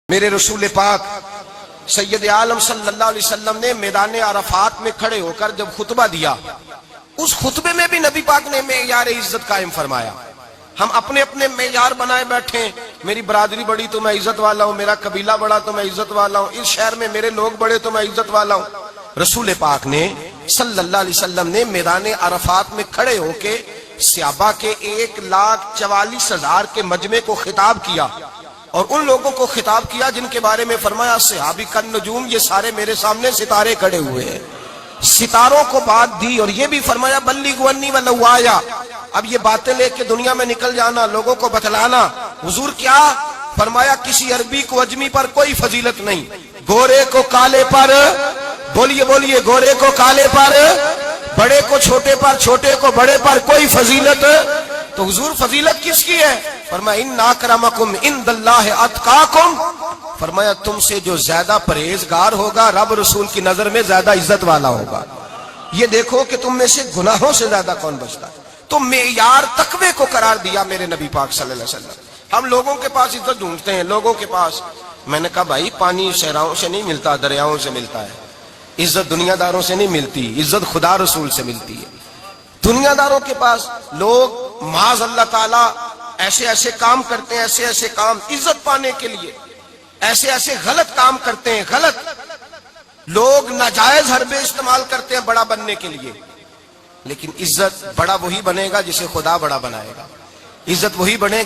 میرے رسول پاک سید عالم صلی اللہ علیہ وسلم نے میدان عرفات میں کھڑے ہو کر جب خطبہ دیا، اس خطبے میں بھی نبی پاک نے معیار عزت قائم فرمایا۔ ہم اپنے اپنے معیار بنائے بیٹھے، میری برادری بڑی تو میں عزت والا ہوں، میرا قبیلہ بڑا تو میں عزت والا ہوں، اس شہر میں میرے لوگ بڑے تو میں عزت والا ہوں۔ رسول پاک نے صلی اللہ علیہ وسلم نے میدان عرفات میں کھڑے ہو کے صحابہ کے 1,44,000 کے مجمع کو خطاب کیا، اور ان لوگوں کو خطاب کیا جن کے بارے میں فرمایا صحابی کن نجوم، یہ سارے میرے سامنے ستارے کھڑے ہوئے ہیں۔ ستاروں کو بات دی اور یہ بھی فرمایا بلغوا انی ولو آیا، اب یہ باتیں لے کے دنیا میں نکل جانا، لوگوں کو بتلانا۔ حضور کیا فرمایا؟ کسی عربی کو اجمی پر کوئی فضیلت نہیں، گورے کو کالے پر، بولیے بولیے، گورے کو کالے پر، بڑے کو چھوٹے پر، چھوٹے کو بڑے پر کوئی فضیلت۔ تو حضور فضیلت کس کی ہے؟ فرمایا ان اکرمکم عند اللہ اتقاکم، فرمایا تم سے جو زیادہ پرہیزگار ہوگا رب رسول کی نظر میں زیادہ عزت والا ہوگا۔ یہ دیکھو کہ تم میں سے گناہوں سے زیادہ کون بچتا ہے۔ تو معیار تقوی کو قرار دیا میرے نبی پاک صلی اللہ علیہ وسلم۔ ہم لوگوں کے پاس عزت ڈھونڈتے ہیں، لوگوں کے پاس، میں نے کہا بھائی پانی صحراؤں سے نہیں ملتا، دریاؤں سے ملتا ہے۔ عزت دنیا داروں سے نہیں ملتی، عزت خدا رسول سے ملتی ہے۔ دنیا داروں کے پاس لوگ معاذ اللہ تعالی ایسے ایسے کام کرتے ہیں، ایسے ایسے کام عزت پانے کے لیے، ایسے ایسے غلط کام کرتے ہیں، غلط لوگ ناجائز حربے استعمال کرتے ہیں بڑا بننے کے لیے۔ لیکن عزت بڑا وہی بنے گا جسے خدا بڑا بنائے گا، عزت وہی بنے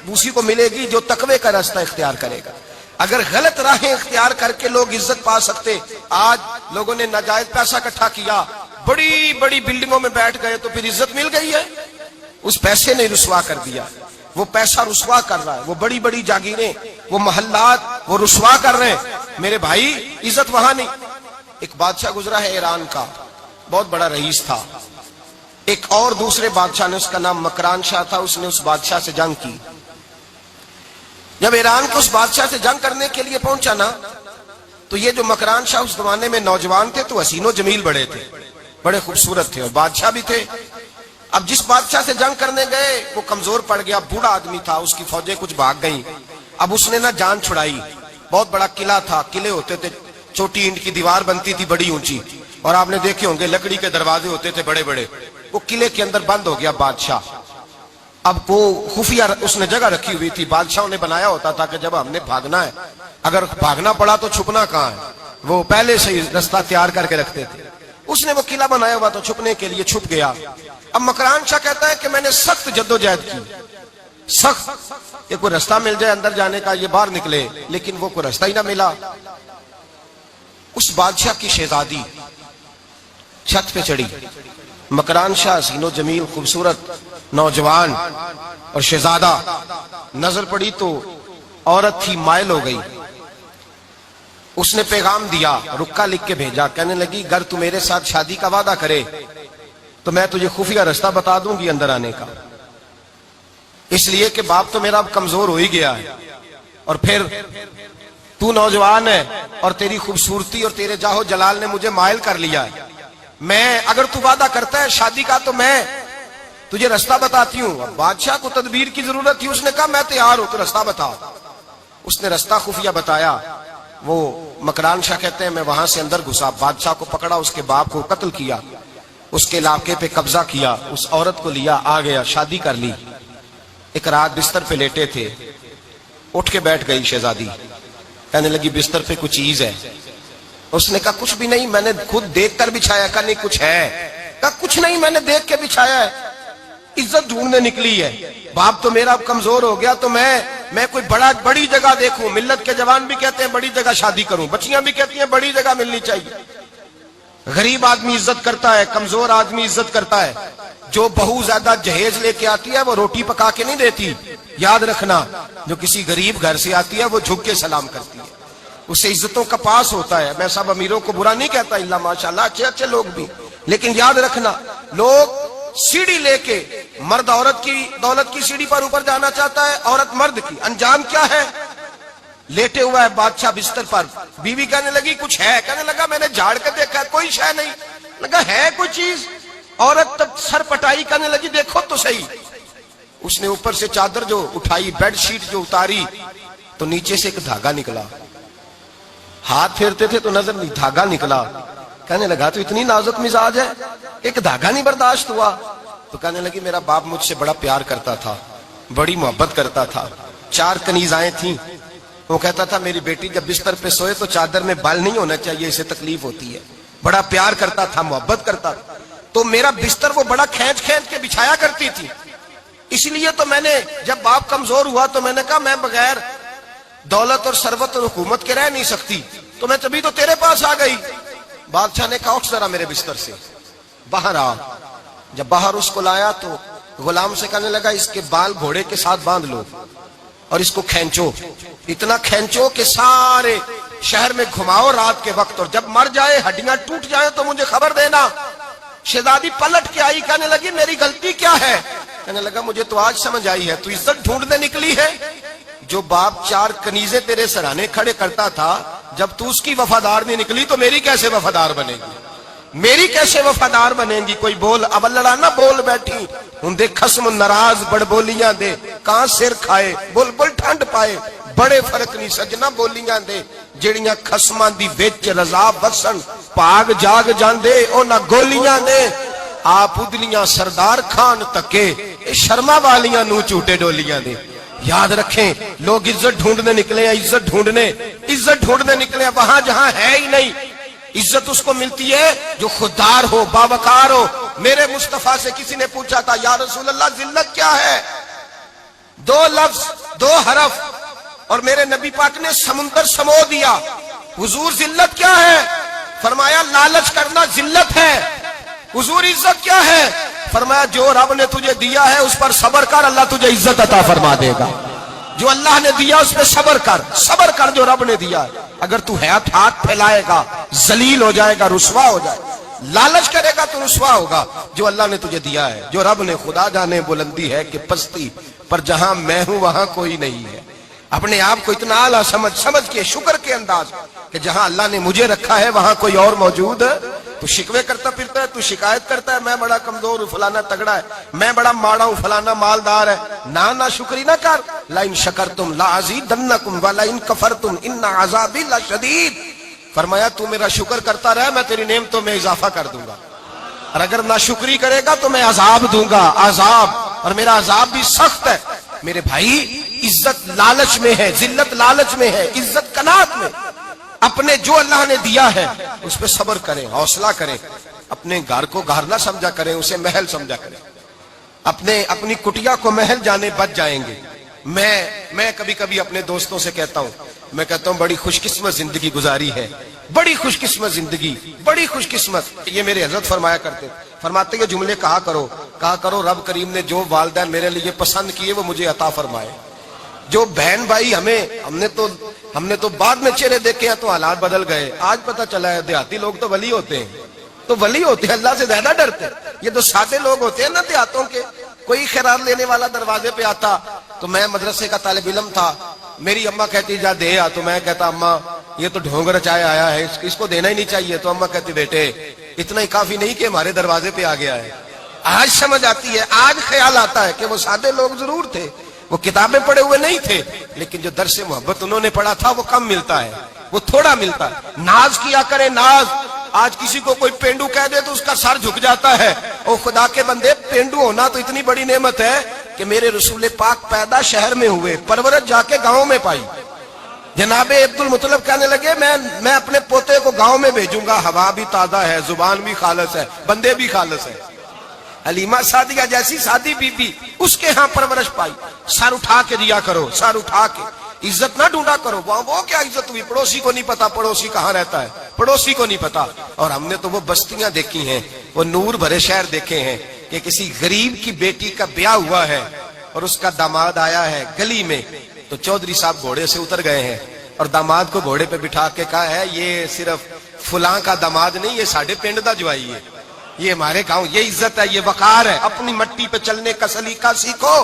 اسی کو ملے گی جو تقوی کا راستہ اختیار کرے گا۔ اگر غلط راہیں اختیار کر کے لوگ عزت پا سکتے، آج لوگوں نے ناجائز پیسہ اکٹھا کیا، بڑی بڑی بلڈنگوں میں بیٹھ گئے تو پھر عزت مل گئی ہے؟ اس پیسے نے رسوا کر دیا، وہ پیسہ رسوا کر رہا ہے، وہ بڑی بڑی جاگیریں، وہ محلات وہ رسوا کر رہے ہیں۔ میرے بھائی عزت وہاں نہیں۔ ایک بادشاہ گزرا ہے ایران کا، بہت بڑا رئیس تھا۔ ایک اور دوسرے بادشاہ نے، اس کا نام مکران شاہ تھا، اس نے اس بادشاہ سے جنگ کی۔ جب ایران کو اس بادشاہ سے جنگ کرنے کے لیے پہنچا نا، تو یہ جو مکران شاہ اس زمانے میں نوجوان تھے تو حسین و جمیل بڑے تھے، بڑے خوبصورت تھے، اور بادشاہ بھی تھے۔ اب جس بادشاہ سے جنگ کرنے گئے وہ کمزور پڑ گیا، بوڑھا آدمی تھا، اس کی فوجیں کچھ بھاگ گئیں۔ اب اس نے نا جان چھڑائی، بہت بڑا قلعہ تھا، قلعے ہوتے تھے، چھوٹی اینٹ کی دیوار بنتی تھی بڑی اونچی، اور آپ نے دیکھے ہوں گے لکڑی کے دروازے ہوتے تھے بڑے بڑے۔ وہ قلعے کے اندر بند ہو گیا بادشاہ۔ اب وہ خفیہ اس نے جگہ رکھی ہوئی تھی، بادشاہوں نے بنایا ہوتا تھا کہ جب ہم نے بھاگنا ہے، اگر بھاگنا پڑا تو چھپنا کہاں ہے، وہ پہلے سے ہی راستہ تیار کر کے رکھتے تھے۔ اس نے وہ قلعہ بنایا ہوا تو چھپنے کے لیے چھپ گیا۔ اب مکران شاہ کہتا ہے کہ میں نے سخت جدوجہد کی، سخت، کہ کوئی راستہ مل جائے اندر جانے کا، یہ باہر نکلے، لیکن وہ کوئی راستہ ہی نہ ملا۔ اس بادشاہ کی شہزادی چھت پہ چڑھی، مکران شاہ حسین و جمیل خوبصورت نوجوان اور شہزادہ، نظر پڑی تو عورت تھی، مائل ہو گئی۔ اس نے پیغام دیا، رکا لکھ کے بھیجا، کہنے لگی اگر تو میرے ساتھ شادی کا وعدہ کرے تو میں تجھے خفیہ راستہ بتا دوں گی اندر آنے کا، اس لیے کہ باپ تو میرا اب کمزور ہو ہی گیا ہے، اور پھر تو نوجوان ہے اور تیری خوبصورتی اور تیرے جاہو جلال نے مجھے مائل کر لیا ہے۔ میں اگر تو وعدہ کرتا ہے شادی کا تو میں تجھے راستہ بتاتی ہوں۔ اب بادشاہ کو تدبیر کی ضرورت تھی، اس نے کہا میں تیار ہوں، تو راستہ بتا۔ اس نے راستہ خفیہ بتایا۔ وہ مکران شاہ کہتے ہیں میں وہاں سے اندر گھسا، بادشاہ کو پکڑا، اس کے باپ کو قتل کیا، اس کے علاقے پہ قبضہ کیا، اس عورت کو لیا، آ گیا، شادی کر لی۔ ایک رات بستر پہ لیٹے تھے، اٹھ کے بیٹھ گئی شہزادی، کہنے لگی بستر پہ کچھ چیز ہے۔ اس نے کہا کچھ بھی نہیں، میں نے خود دیکھ کر بچھایا۔ کہا نہیں کچھ ہے۔ کہا کچھ نہیں، میں نے دیکھ کے بچھایا ہے، عزت ڈھونڈنے نکلی ہے، باپ تو میرا اب کمزور ہو گیا، تو میں کوئی بڑی جگہ دیکھوں۔ ملت کے جوان بھی کہتے ہیں بڑی جگہ شادی کروں، بچیاں بھی کہتی ہیں بڑی جگہ ملنی چاہیے۔ غریب آدمی عزت کرتا ہے، کمزور آدمی عزت کرتا ہے۔ جو بہو زیادہ جہیز لے کے آتی ہے وہ روٹی پکا کے نہیں دیتی، یاد رکھنا، جو کسی غریب گھر سے آتی ہے وہ جھک کے سلام کرتی ہے، اس سے عزتوں کا پاس ہوتا ہے۔ میں سب امیروں کو برا نہیں کہتا، اللہ ماشاءاللہ اچھے اچھے لوگ بھی، لیکن یاد رکھنا لوگ سیڑھی لے کے، مرد عورت کی دولت کی سیڑھی پر اوپر جانا چاہتا ہے، عورت مرد کی، انجام کیا ہے؟ لیٹے ہوا ہے بادشاہ بستر پر، بیوی کہنے لگی کچھ ہے، کہنے لگا میں نے جھاڑ کے دیکھا ہے کوئی شے نہیں، لگا ہے کوئی چیز، عورت تب سر پٹائی، کہنے لگی دیکھو تو صحیح۔ اس نے اوپر سے چادر جو اٹھائی، بیڈ شیٹ جو اتاری، تو نیچے سے ایک دھاگا نکلا. ہاتھ پھیرتے تھے تو نظر نہیں, دھاگا نکلا. کہنے لگا تو اتنی نازک مزاج ہے, ایک دھاگا نہیں برداشت ہوا. تو کہنے لگی میرا باپ مجھ سے بڑا پیار کرتا تھا, بڑی محبت کرتا تھا. 4 کنیزائیں تھیں. وہ کہتا تھا میری بیٹی جب بستر پہ سوئے تو چادر میں بال نہیں ہونا چاہیے, اسے تکلیف ہوتی ہے. بڑا پیار کرتا تھا, محبت کرتا تھا. تو میرا بستر وہ بڑا کھینچ کھینچ کے بچھایا کرتی تھی. اس لیے تو میں نے جب باپ کمزور ہوا تو میں نے کہا میں بغیر دولت اور ثروت اور حکومت کے رہ نہیں سکتی, تو میں تبھی تو تیرے پاس آ گئی. بادشاہ نے کہا اٹھ ذرا میرے بستر سے, باہر آ. جب باہر اس کو لایا تو غلام سے کہنے لگا اس کے بال گھوڑے کے ساتھ باندھ لو اور اس کو کھینچو, اتنا کھینچو کہ سارے شہر میں گھماؤ رات کے وقت, اور جب مر جائے ہڈیاں ٹوٹ جائیں تو مجھے خبر دینا. شہزادی پلٹ کے آئی, کہنے لگی میری غلطی کیا ہے؟ کہنے لگا مجھے تو آج سمجھ آئی ہے, تو عزت ڈھونڈنے نکلی ہے. جو باپ 4 کنیزیں تیرے سرانے کھڑے کرتا تھا, جب تو اس کی وفادار نہیں نکلی تو میری کیسے وفادار بنے گی, میری کیسے وفادار بنے گی؟ کوئی بول اب لڑانا بول بیٹھی ہوں دے خصم ناراض بڑ بولیاں دے, کہاں سر کھائے بول بول ٹھنڈ پائے. بڑے فرق نہیں سجنا بولیاں دے جڑیاں خصماں دی وچ رضا وسن, پاگ جاگ جاندے او نہ گولیاں دے. آپ ادلیاں سردار خان تکے شرما والیاں نو چوٹے ڈولیاں دے. یاد رکھیں لوگ عزت ڈھونڈنے نکلے ہیں, عزت ڈھونڈنے نکلے ہیں وہاں جہاں ہے ہی نہیں. عزت اس کو ملتی ہے جو خوددار ہو, باوقار ہو. میرے مصطفیٰ سے کسی نے پوچھا تھا یا رسول اللہ ذلت کیا ہے؟ 2 لفظ 2 حرف اور میرے نبی پاک نے سمندر سمو دیا. حضور ذلت کیا ہے؟ فرمایا لالچ کرنا ذلت ہے. حضور عزت کیا ہے؟ فرمایا جو رب نے تجھے دیا ہے اس پر صبر کر, اللہ تجھے عزت عطا فرما دے گا. جو اللہ نے دیا اس پہ صبر کر جو رب نے دیا. اگر تو ہاتھ پھیلائے گا ذلیل ہو جائے گا, رسوا ہو جائے گا. لالچ کرے گا تو رسوا ہوگا. جو اللہ نے تجھے دیا ہے, جو رب نے, خدا جانے بلندی ہے کہ پستی, پر جہاں میں ہوں وہاں کوئی نہیں ہے. اپنے آپ کو اتنا اعلیٰ سمجھ کے شکر کے انداز کہ جہاں اللہ نے مجھے رکھا ہے وہاں کوئی اور موجود. تو شکوے کرتا پھرتا ہے, تو شکایت کرتا ہے میں بڑا کمزور ہوں, فلانا تگڑا ہے, میں بڑا ماڑا ہوں, فلانا مالدار ہے. نہ شکری نہ کر. لئن شکرتم لازیدنکم ولئن کفرتم ان عذابی لشدید. فرمایا تو میرا شکر کرتا رہے, میں تیری نعمتوں میں اضافہ کر دوں گا, اور اگر نہ شکری کرے گا تو میں عذاب دوں گا, عذاب, اور میرا عذاب بھی سخت ہے. میرے بھائی عزت لالچ میں ہے, ذلت لالچ میں ہے, عزت قناعت میں. اپنے جو اللہ نے دیا ہے اس پہ صبر کریں, حوصلہ کریں. اپنے گھر کو گھر نہ سمجھا کریں, اسے محل سمجھا کریں. اپنی کٹیا کو محل جانے بچ جائیں گے. میں کبھی کبھی اپنے دوستوں سے کہتا ہوں بڑی خوش قسمت زندگی گزاری ہے, بڑی خوش قسمت زندگی, بڑی خوش قسمت. یہ میرے حضرت فرمایا کرتے, فرماتے یہ جملے کہا کرو رب کریم نے جو والدین میرے لیے پسند کیے وہ مجھے عطا فرمائے. جو بہن بھائی ہم نے تو بعد میں چہرے دیکھے ہیں تو حالات بدل گئے. آج پتہ چلا ہے دیہاتی لوگ تو ولی ہوتے ہیں, اللہ سے زیادہ ڈرتے ہیں. یہ تو سادے لوگ ہوتے ہیں نا دیہاتوں کے. کوئی خیرات لینے والا دروازے پہ آتا تو میں مدرسے کا طالب علم تھا, میری اماں کہتی جا دے آ, تو میں کہتا اماں یہ تو ڈھونگ رچائے آیا ہے, اس کو دینا ہی نہیں چاہیے. تو اماں کہتی بیٹے اتنا ہی کافی نہیں کہ ہمارے دروازے پہ آ گیا ہے. آج سمجھ آتی ہے, آج خیال آتا ہے کہ وہ سادے لوگ ضرور تھے, وہ کتابیں پڑھے ہوئے نہیں تھے, لیکن جو درس محبت انہوں نے پڑھا تھا وہ کم ملتا ہے, وہ تھوڑا ملتا ہے. ناز کیا کرے, ناز. آج کسی کو کوئی پینڈو کہہ دے تو اس کا سر جھک جاتا ہے. او خدا کے بندے, پینڈو ہونا تو اتنی بڑی نعمت ہے کہ میرے رسول پاک پیدا شہر میں ہوئے, پرورش جا کے گاؤں میں پائی. جناب عبد المطلب کہنے لگے میں اپنے پوتے کو گاؤں میں بھیجوں گا, ہوا بھی تازہ ہے, زبان بھی خالص ہے, بندے بھی خالص ہے. حلیمہ سعدیہ جیسی سادی بی بی, اس کے ہاں پرورش پائی. سر اٹھا کے دیا کرو, سر اٹھا کے. عزت نہ ڈھونڈا کرو, وہ کیا عزت ہوئی, پڑوسی کو نہیں پتا پڑوسی کہاں رہتا ہے, پڑوسی کو نہیں پتا. اور ہم نے تو وہ بستیاں دیکھی ہیں, وہ نور بھرے شہر دیکھے ہیں کہ کسی غریب کی بیٹی کا بیاہ ہوا ہے اور اس کا داماد آیا ہے گلی میں, تو چودھری صاحب گھوڑے سے اتر گئے ہیں اور داماد کو گھوڑے پہ بٹھا کے کہا ہے یہ صرف فلاں کا داماد نہیں, یہ ساڑھے پنڈ دا جوائی ہے, یہ ہمارے گاؤں, یہ عزت ہے, یہ وقار ہے. اپنی مٹی پہ چلنے کا سلیقہ سیکھو,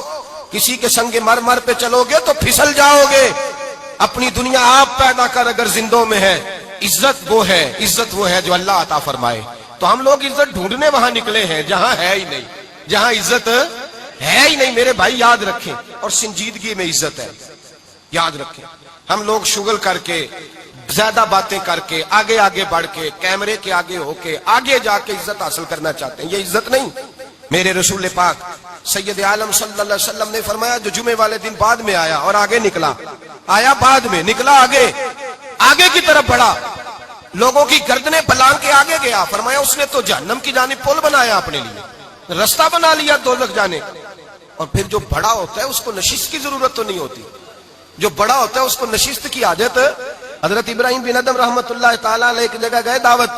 کسی کے سنگ مرمر پہ چلو گے تو پھسل جاؤ گے. اپنی دنیا آپ پیدا کر اگر زندوں میں ہے. عزت وہ ہے جو اللہ عطا فرمائے. تو ہم لوگ عزت ڈھونڈنے وہاں نکلے ہیں جہاں ہے ہی نہیں, جہاں عزت ہے ہی نہیں. میرے بھائی یاد رکھیں, اور سنجیدگی میں عزت ہے, یاد رکھیں. ہم لوگ شغل کر کے زیادہ باتیں کر کے آگے آگے بڑھ کے کیمرے کے آگے ہو کے آگے جا کے عزت حاصل کرنا چاہتے ہیں. یہ عزت نہیں. میرے رسول پاک سید عالم صلی اللہ علیہ وسلم نے فرمایا جو جمعے والے دن بعد میں آیا اور آگے نکلا, آیا بعد میں, نکلا آگے کی طرف بڑھا, لوگوں کی گردنیں پلانگ کے آگے گیا, فرمایا اس نے تو جہنم کی جانب پل بنایا اپنے لیے, رستہ بنا لیا دوزخ جانے. اور پھر جو بڑا ہوتا ہے اس کو نشست کی ضرورت تو نہیں ہوتی. جو بڑا ہوتا ہے اس کو نشست کی حاجت. حضرت ابراہیم بن ادم رحمت اللہ تعالیٰ علیہ ایک جگہ گئے دعوت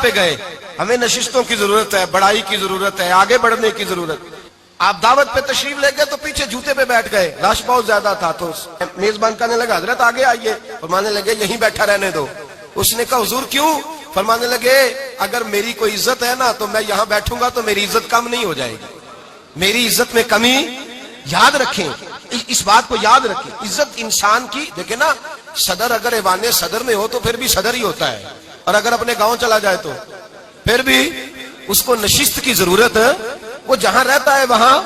پہ گئے. ہمیں نشستوں کی ضرورت ہے, بڑائی کی ضرورت ہے, آگے بڑھنے کی ضرورت. آپ دعوت پہ تشریف لے گئے تو پیچھے جوتے پہ بیٹھ گئے, رش بہت زیادہ تھا. تو میزبان کہنے لگا حضرت آگے آئیے, فرمانے لگے یہیں بیٹھا رہنے دو. اس نے کہا حضور کیوں؟ فرمانے لگے اگر میری کوئی عزت ہے نا تو میں یہاں بیٹھوں گا تو میری عزت کم نہیں ہو جائے گی, میری عزت میں کمی. یاد رکھیں, اس بات کو یاد رکھیں. عزت انسان کی, دیکھیں نا, صدر اگر ایوان صدر میں ہو تو پھر بھی صدر ہی ہوتا ہے, اور اگر اپنے گاؤں چلا جائے تو پھر بھی اس کو نشست کی ضرورت ہے. وہ جہاں رہتا ہے وہاں.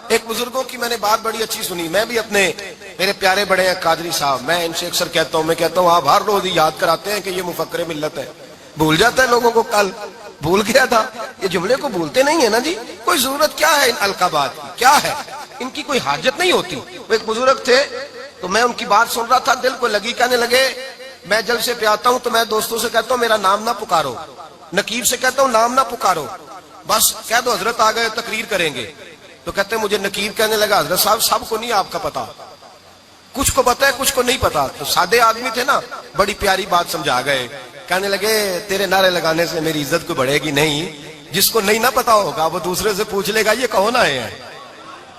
ایک بزرگوں کی میں نے بات بڑی اچھی سنی. میں بھی اپنے میرے پیارے بڑے ہیں قادری صاحب, میں ان سے اکثر کہتا ہوں, میں کہتا ہوں آپ ہر روز یاد کراتے ہیں کہ یہ مفکر ملت ہے. بھول جاتا ہے لوگوں کو, کل بھول گیا تھا. یہ جملے کو بھولتے نہیں ہے نا جی. کوئی ضرورت کیا ہے ان القابات کی, کیا ہے ان کی کوئی حاجت نہیں ہوتی. وہ ایک بزرگ تھے تو میں ان کی بات سن رہا تھا, دل کو لگی. کہنے لگے میں جلسے پہ آتا ہوں تو میں دوستوں سے کہتا ہوں میرا نام نہ پکارو, نقیب سے کہتا ہوں نام نہ پکارو, بس کہہ دو حضرت آ گئے تقریر کریں گے. تو کہتے ہیں مجھے نقیب کہنے لگا حضرت صاحب سب کو نہیں آپ کا پتا, کچھ کو پتا ہے کچھ کو نہیں پتا. تو سادے آدمی تھے نا, بڑی پیاری بات سمجھا گئے. کہنے لگے تیرے نعرے لگانے سے میری عزت کو بڑھے گی نہیں. جس کو نہیں نہ پتا ہوگا وہ دوسرے سے پوچھ لے گا یہ کون آئے ہیں.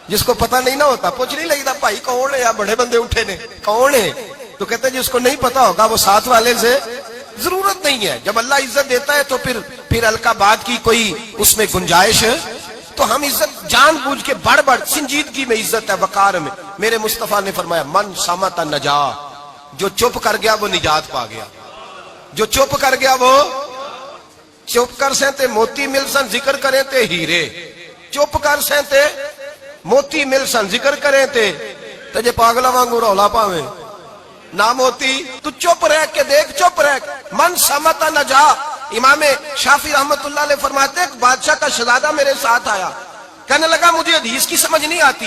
جس کو پتا نہیں نہ ہوتا پوچھ نہیں لگتا بھائی کون ہے, یا بڑے بندے اٹھے نے کون ہے. تو کہتے ہیں جس کو نہیں پتا ہوگا وہ ساتھ والے سے ضرورت نہیں ہے. جب اللہ عزت دیتا ہے تو پھر القابات کی کوئی اس میں گنجائش. تو ہم عزت جان بوجھ کے بڑھ سنجیدگی میں عزت ہے, وقار میں. میرے مصطفیٰ نے فرمایا من صمت نجا, جو چپ کر گیا وہ نجات پا گیا. جو چپ کر گیا وہ چپ کر سہتے موتی مل سن ذکر کریں تے ہیرے, چپ کر سہتے موتی مل سن ذکر کریں تے جے پاگلا وانگو رولا پاویں نہ موتی. تو چپ رہ کے دیکھ, چپ رہ. من سمت نجا. امام شافعی رحمت اللہ علیہ فرماتے ہیں بادشاہ کا شہزادہ میرے ساتھ آیا, کہنے لگا مجھے حدیث کی سمجھ نہیں آتی,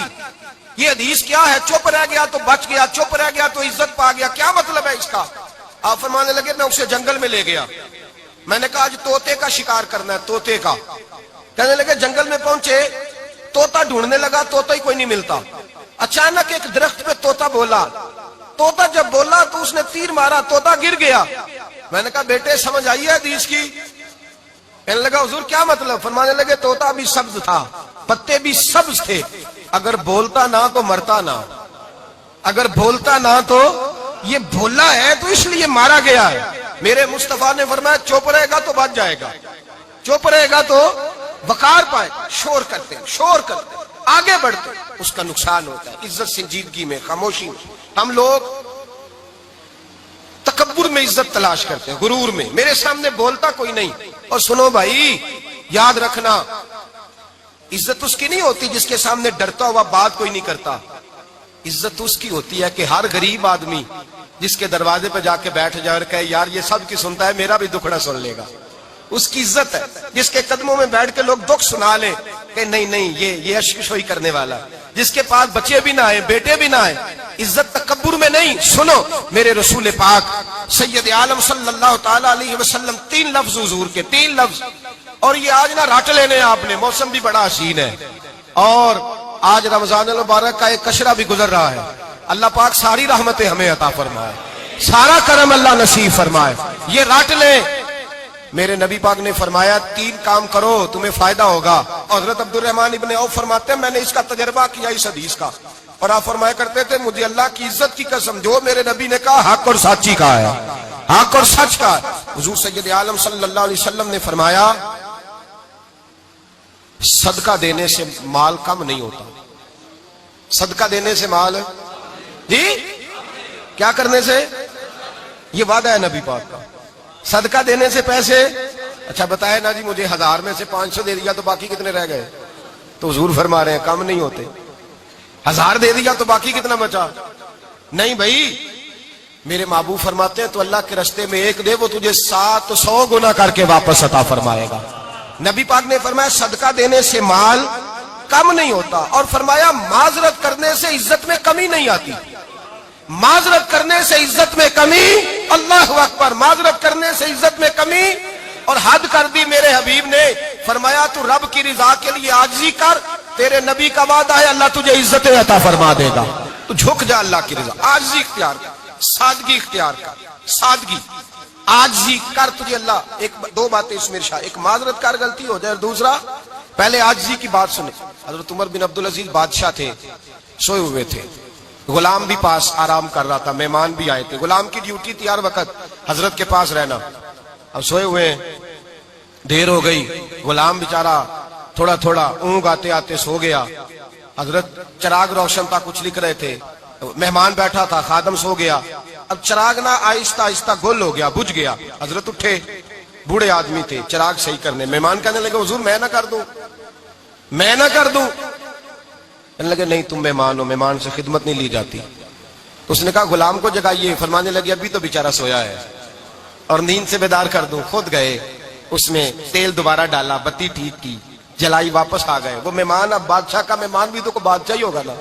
یہ حدیث کیا ہے؟ چپ رہ گیا تو بچ گیا, چپ رہ گیا تو عزت پا گیا, کیا مطلب ہے اس کا؟ آپ فرمانے لگے میں اسے جنگل میں لے گیا, میں نے کہا آج طوطے کا شکار کرنا ہے, طوطے کا. کہنے لگے جنگل میں پہنچے, طوطا ڈھونڈنے لگا, طوطا ہی کوئی نہیں ملتا. اچانک ایک درخت پہ طوطا بولا, طوطا جب بولا تو اس نے تیر مارا, طوطا گر گیا. میں نے کہا بیٹے سمجھ آئی ہے حدیث کی؟ کہنے لگا حضور کیا مطلب؟ فرمانے لگے طوطا بھی سبز تھا, پتے بھی سبز تھے, اگر بولتا نہ تو مرتا نہ, اگر بولتا نہ تو یہ بولا ہے تو اس لیے مارا گیا ہے. میرے مصطفیٰ نے فرمایا چپ رہے گا تو بچ جائے گا, چپ رہے گا تو وقار پائے. شور کرتے آگے بڑھتے اس کا نقصان ہوتا ہے. عزت سنجیدگی میں, خاموشی میں. ہم لوگ تکبر میں عزت تلاش کرتے ہیں, غرور میں. میرے سامنے بولتا کوئی نہیں. اور سنو بھائی یاد رکھنا, عزت اس کی نہیں ہوتی جس کے سامنے ڈرتا ہوا بات کوئی نہیں کرتا. عزت اس کی ہوتی ہے کہ ہر غریب آدمی جس کے دروازے پہ جا کے بیٹھ جائے اور کہے یار یہ سب کی سنتا ہے, میرا بھی دکھڑا سن لے گا, اس کی عزت ہے. جس کے قدموں میں بیٹھ کے لوگ دکھ سنا لیں کہ نہیں یہ اشکشوئی کرنے والا, جس کے پاس بچے بھی نہ آئے, بیٹے بھی نہ آئے. عزت تکبر میں نہیں. سنو میرے رسول پاک سید عالم صلی اللہ تعالی علیہ وسلم 3 لفظ حضور کے, 3 لفظ. اور یہ آج نہ رٹ لینے آپ نے, موسم بھی بڑا حسین ہے اور آج رمضان المبارک کا ایک کشرہ بھی گزر رہا ہے. اللہ پاک ساری رحمتیں ہمیں عطا فرمائے, سارا کرم اللہ نصیب فرمائے. یہ رٹ لیں. میرے نبی پاک نے فرمایا 3 کام کرو تمہیں فائدہ ہوگا. حضرت عبد الرحمن ابن عوف فرماتے ہیں میں نے اس کا تجربہ کیا اس حدیث کا, اور آپ فرمایا کرتے تھے مجھے اللہ کی عزت کی قسم جو میرے نبی نے کہا حق اور سچی کا ہے, حق اور سچ کا ہے. حضور سید عالم صلی اللہ علیہ وسلم نے فرمایا صدقہ دینے سے مال کم نہیں ہوتا. صدقہ دینے سے مال, جی کیا کرنے سے؟ یہ وعدہ ہے نبی پاک کا. صدقہ دینے سے پیسے, اچھا بتائے نا جی مجھے 1000 میں سے 500 دے دیا تو باقی کتنے رہ گئے؟ تو حضور فرما رہے ہیں کم نہیں ہوتے. 1000 دے دیا تو باقی کتنا بچا؟ نہیں بھائی، میرے محبوب فرماتے ہیں تو اللہ کے راستے میں ایک دے وہ تجھے 700 گنا کر کے واپس عطا فرمائے گا۔ نبی پاک نے فرمایا صدقہ دینے سے مال کم نہیں ہوتا، اور فرمایا معذرت کرنے سے عزت میں کمی نہیں آتی۔ معذرت کرنے سے عزت میں کمی، اللہ اکبر، معذرت کرنے سے عزت میں کمی، اور حد کر دی میرے حبیب نے، فرمایا تو رب کی رضا کے لیے عاجزی کر، تیرے نبی کا وعدہ ہے اللہ تجھے عزت عطا فرما دے گا۔ تو جھک جا اللہ کی رضا، عاجزی اختیار کر، سادگی اختیار کر، سادگی عاجزی کر، تجھے اللہ دو باتیں اس میں ارشاد، ایک معذرت کر غلطی ہو جائے، اور دوسرا پہلے عاجزی کی بات سنے۔ حضرت عمر بن عبدالعزیز بادشاہ تھے، سوئے ہوئے تھے، غلام بھی پاس آرام کر رہا تھا، مہمان بھی آئے تھے، غلام کی ڈیوٹی تھی ہر وقت حضرت کے پاس رہنا۔ اب سوئے ہوئے ہیں، دیر ہو گئی، غلام بیچارہ تھوڑا تھوڑا اونگ آتے آتے سو گیا۔ حضرت چراغ روشن تھا، کچھ لکھ رہے تھے، مہمان بیٹھا تھا، خادم سو گیا۔ اب چراغ نہ آہستہ آہستہ گل ہو گیا، بجھ گیا۔ حضرت اٹھے، بوڑھے آدمی تھے، چراغ صحیح کرنے، مہمان کہنے لگے حضور میں نہ کر دوں، میں نہ کر دوں۔ کہنے لگے نہیں تم مہمان ہو، مہمان سے خدمت نہیں لی جاتی۔ تو اس نے کہا غلام کو جگائیے، فرمانے لگے ابھی تو بیچارہ سویا ہے اور نیند سے بیدار کر دوں۔ خود گئے، اس میں تیل دوبارہ ڈالا، بتی ٹھیک کی، جلائی، واپس آ گئے۔ وہ مہمان اب بادشاہ کا مہمان بھی تو کوئی بادشاہ ہی ہوگا نا۔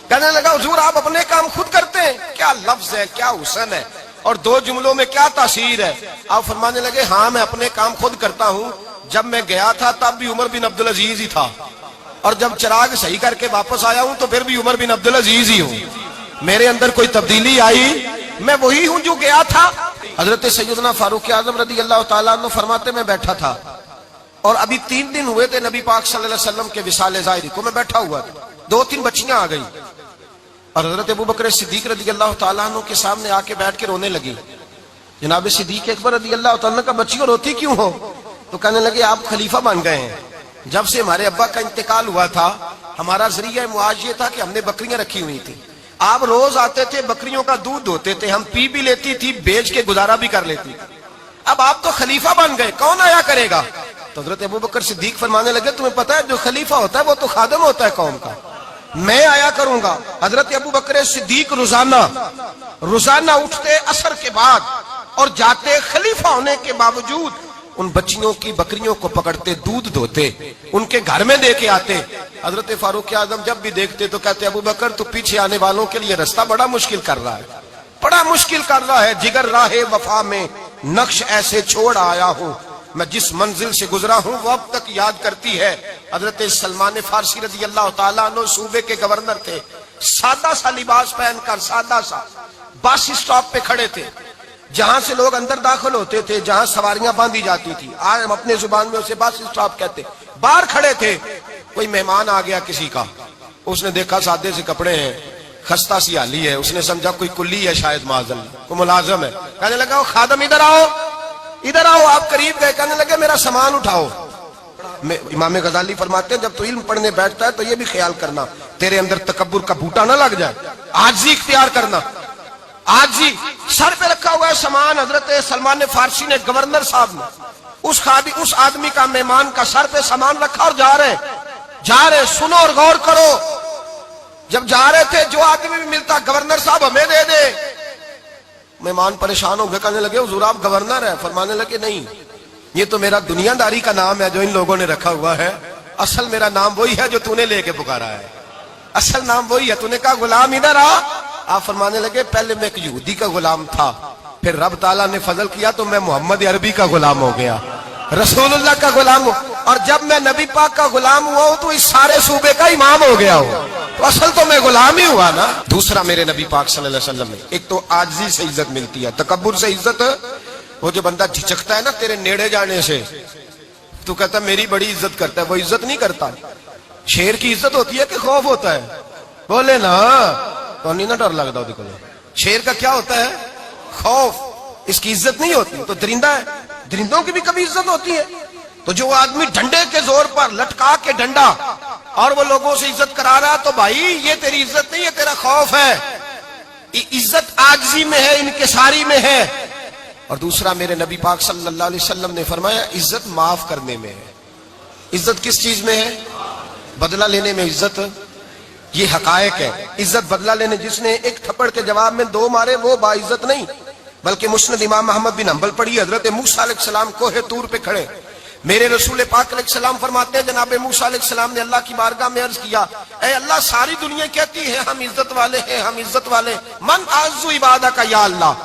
کہنے لگا حضور آپ اپنے کام خود کرتے ہیں، کیا لفظ ہے، کیا حسن ہے، اور دو جملوں میں کیا تاثیر ہے۔ آپ فرمانے لگے ہاں میں اپنے کام خود کرتا ہوں، جب میں گیا تھا تب بھی عمر بن عبدالعزیز ہی تھا، اور جب چراغ صحیح کر کے واپس آیا ہوں تو پھر بھی عمر بن عبدالعزیز ہی ہوں، میرے اندر کوئی تبدیلی آئی، میں وہی ہوں جو گیا تھا۔ حضرت سیدنا فاروق اعظم رضی اللہ تعالیٰ عنہ فرماتے میں بیٹھا تھا، اور ابھی 3 دن ہوئے تھے نبی پاک صلی اللہ علیہ وسلم کے وصال ظاہری کو، میں بیٹھا ہوا تھا، 2-3 بچیاں آ گئی، اور حضرت ابوبکر صدیق رضی اللہ تعالیٰ عنہ کے سامنے آ کے بیٹھ کے رونے لگی۔ جناب صدیق اکبر رضی اللہ تعالیٰ عنہ کا بچیوں روتی کیوں ہو؟ تو کہنے لگے آپ خلیفہ بن گئے ہیں، جب سے ہمارے ابا کا انتقال ہوا تھا ہمارا ذریعہ معاش یہ تھا کہ ہم نے بکریاں رکھی ہوئی تھی، آپ روز آتے تھے، بکریوں کا دودھ دھوتے تھے، ہم پی بھی لیتی تھی، بیچ کے گزارا بھی کر لیتی تھی، اب آپ تو خلیفہ بن گئے، کون آیا کرے گا؟ تو حضرت ابوبکر صدیق فرمانے لگے تمہیں پتہ ہے جو خلیفہ ہوتا ہے وہ تو خادم ہوتا ہے قوم کا، میں آیا کروں گا۔ حضرت ابوبکر صدیق روزانہ اٹھتے عصر کے بعد اور جاتے، خلیفہ ہونے کے باوجود ان بچیوں کی بکریوں کو پکڑتے، دودھ دھوتے، ان کے گھر میں دے کے آتے۔ حضرت فاروق اعظم جب بھی دیکھتے تو کہتے ابوبکر تو پیچھے آنے والوں کے لیے رستہ بڑا مشکل کر رہا ہے، بڑا مشکل کر رہا ہے، جگر راہ وفا میں نقش ایسے چھوڑ آیا ہوں، میں جس منزل سے گزرا ہوں وہ اب تک یاد کرتی ہے۔ حضرت سلمان فارسی رضی اللہ تعالیٰ عنہ صوبے کے گورنر تھے، سادہ سا لباس پہن کر، سادہ سا، بس اسٹاپ پہ کھڑے تھے، جہاں سے لوگ اندر داخل ہوتے تھے، جہاں سواریاں باندھی جاتی تھی، آج ہم اپنے زبان میں اسے بس اسٹاپ کہتے، باہر کھڑے تھے۔ کوئی مہمان آ گیا کسی کا، اس نے دیکھا سادے سے کپڑے ہیں، خستہ سی حالی ہے، اس نے سمجھا کوئی کلی ہے، شاید معذل کوئی ملازم ہے، کہنے لگا وہ خادم ادھر آؤ، ادھر آؤ۔ آپ قریب گئے، کہنے لگے میرا سامان اٹھاؤ۔ امام غزالی فرماتے ہیں جب تو علم پڑھنے بیٹھتا ہے تو یہ بھی خیال کرنا تیرے اندر تکبر کا بوٹا نہ لگ جائے، عاجزی اختیار کرنا، عاجزی۔ سر پہ رکھا ہوا ہے سامان، حضرت سلمان فارسی نے، گورنر صاحب نے، اس آدمی کا، مہمان کا سر پہ سامان رکھا اور جا رہے، سنو اور غور کرو، جب جا رہے تھے جو آدمی بھی ملتا گورنر صاحب ہمیں دے دے۔ مہمان پریشان ہو گئے، کہنے لگے حضور آپ گورنر ہیں؟ فرمانے لگے نہیں، یہ تو میرا دنیا داری کا نام ہے جو ان لوگوں نے رکھا ہوا ہے، اصل میرا نام وہی ہے جو تو نے لے کے پکارا ہے، اصل نام وہی ہے۔ تو نے کہا غلام ادھر آ، آپ فرمانے لگے پہلے میں ایک یہودی کا غلام تھا، پھر رب تعالیٰ نے فضل کیا تو میں محمد عربی کا غلام ہو گیا، رسول اللہ کا غلام ہوں، اور جب میں نبی پاک کا غلام ہوا ہوں تو اس سارے صوبے کا امام ہو گیا ہوں، تو اصل تو میں غلام ہی ہوا نا۔ دوسرا میرے نبی پاک صلی اللہ علیہ وسلم نے، ایک تو عاجزی سے عزت ملتی ہے، تکبر سے عزت، وہ جو بندہ جھجکتا ہے نا تیرے نیڑے جانے سے، تو کہتا ہے میری بڑی عزت کرتا ہے، وہ عزت نہیں کرتا۔ شیر کی عزت ہوتی ہے کہ خوف ہوتا ہے؟ بولے نا، تو نہیں نا ڈر لگتا وہ، شیر کا کیا ہوتا ہے؟ خوف، اس کی عزت نہیں ہوتی۔ تو درندہ ہے، درندوں کی بھی کبھی عزت ہوتی ہے؟ تو جو آدمی ڈنڈے کے زور پر لٹکا کے ڈنڈا اور وہ لوگوں سے عزت کرا رہا، تو بھائی یہ تیری عزت نہیں ہے، تیرا خوف ہے۔ عزت عاجزی میں ہے، انکساری میں ہے۔ اور دوسرا میرے نبی پاک صلی اللہ علیہ وسلم نے فرمایا عزت معاف کرنے میں ہے۔ عزت کس چیز میں ہے؟ بدلہ لینے میں عزت، یہ حقائق ہے. عزت بدلہ لینے جس نے ایک تھپڑ کے جواب میں 2 مارے وہ باعزت نہیں، بلکہ مسند امام محمد بن حنبل پڑھی. حضرت موسیٰ علیہ السلام کوہ طور پہ کھڑے، میرے رسول پاک علیہ السلام فرماتے ہیں جناب موسیٰ علیہ السلام نے اللہ کی بارگاہ میں عرض کیا، اے اللہ ساری دنیا کہتی ہے ہم عزت والے ہیں، ہم عزت والے، من اعز عبادک یا اللہ،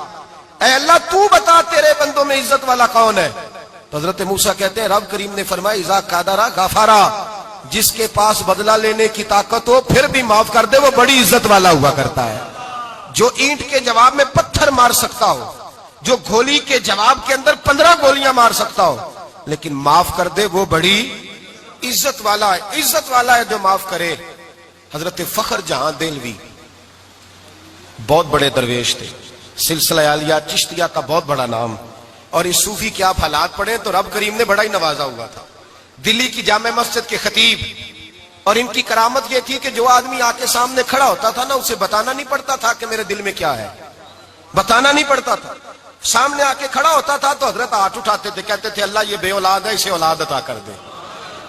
اے اللہ تو بتا تیرے بندوں میں عزت والا کون ہے؟ تو حضرت موسیٰ کہتے ہیں رب کریم نے فرمایا اذا قادر غفارا، جس کے پاس بدلہ لینے کی طاقت ہو پھر بھی معاف کر دے وہ بڑی عزت والا ہوا کرتا ہے. جو اینٹ کے جواب میں پتھر مار سکتا ہو، جو گولی کے جواب کے اندر 15 گولیاں مار سکتا ہو لیکن معاف کر دے وہ بڑی عزت والا ہے. عزت والا ہے جو معاف کرے. حضرت فخر جہاں دہلوی بہت بڑے درویش تھے، سلسلہ عالیہ چشتیہ کا بہت بڑا نام، اور اس صوفی کے آپ حالات پڑھیں تو رب کریم نے بڑا ہی نوازا ہوا تھا. دلی کی جامع مسجد کے خطیب، اور ان کی کرامت یہ تھی کہ جو آدمی آ کے سامنے کھڑا ہوتا تھا نا اسے بتانا نہیں پڑتا تھا کہ میرے دل میں کیا ہے، بتانا نہیں پڑتا تھا. سامنے آ کے کھڑا ہوتا تھا تو حضرت ہاتھ اٹھاتے تھے، کہتے تھے اللہ یہ بے اولاد ہے اسے اولاد عطا کر دے.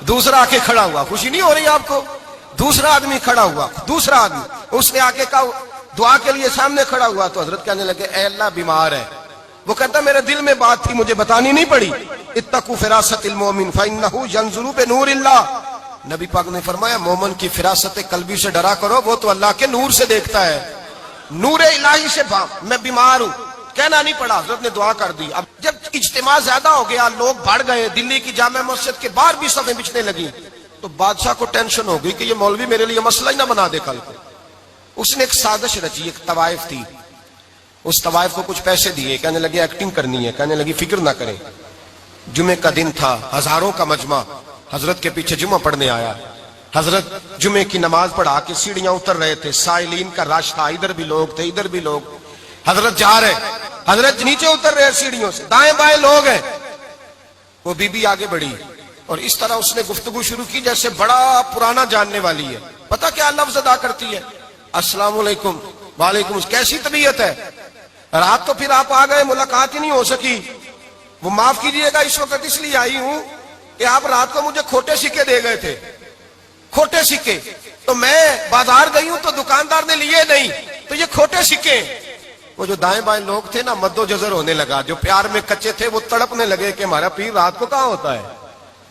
دوسرا آ کے کھڑا ہوا، خوشی نہیں ہو رہی آپ کو؟ دوسرا آدمی کھڑا ہوا، دوسرا آدمی اس نے آ کے کہا دعا کے لیے سامنے کھڑا ہوا تو حضرت کہنے لگے اے اللہ بیمار ہے. وہ کہتا میرے دل میں بات تھی مجھے بتانی نہیں پڑی. اتقوا فراست المومن فانه ينظر بنور اللہ. نبی پاک نے فرمایا مومن کی فراست قلبی سے ڈرا کرو، وہ تو اللہ کے نور سے دیکھتا ہے. نور الہی سے میں بیمار ہوں، کہنا نہیں پڑا، حضرت نے دعا کر دی. اب جب اجتماع زیادہ ہو گیا، لوگ بڑھ گئے، دلی کی جامع مسجد کے باہر بھی صفیں بچھنے لگی، تو بادشاہ کو ٹینشن ہو گئی کہ یہ مولوی میرے لیے مسئلہ ہی نہ بنا دے کل کو. اس نے ایک سازش رچی، ایک طوائف تھی، اس طوائف کو کچھ پیسے دیے، کہنے لگے ایکٹنگ کرنی ہے، کہنے لگی فکر نہ کریں. جمعے کا دن تھا، ہزاروں کا مجمع حضرت کے پیچھے جمعہ پڑھنے آیا. حضرت جمعے کی نماز پڑھا کے سیڑھیاں اتر رہے تھے، سائلین کا رش تھا، ادھر بھی لوگ تھے ادھر بھی لوگ. حضرت جا رہے، حضرت نیچے اتر رہے سیڑھیوں سے، دائیں بائیں لوگ ہیں. وہ بی بی آگے بڑھی اور اس طرح اس نے گفتگو شروع کی جیسے بڑا پرانا جاننے والی ہے. پتہ کیا لفظ ادا کرتی ہے؟ السلام علیکم. وعلیکم. کیسی طبیعت ہے؟ رات تو پھر آپ آ گئے، ملاقات ہی نہیں ہو سکی. وہ معاف کیجئے گا اس وقت اس لیے آئی ہوں کہ آپ رات کو مجھے کھوٹے سکے دے گئے تھے، کھوٹے سکے، تو میں بازار گئی ہوں تو دکاندار نے لیے نہیں، تو یہ کھوٹے سکے. وہ جو دائیں بائیں لوگ تھے نا مد و جزر ہونے لگا، جو پیار میں کچے تھے وہ تڑپنے لگے کہ ہمارا پیر رات کو کہاں ہوتا ہے.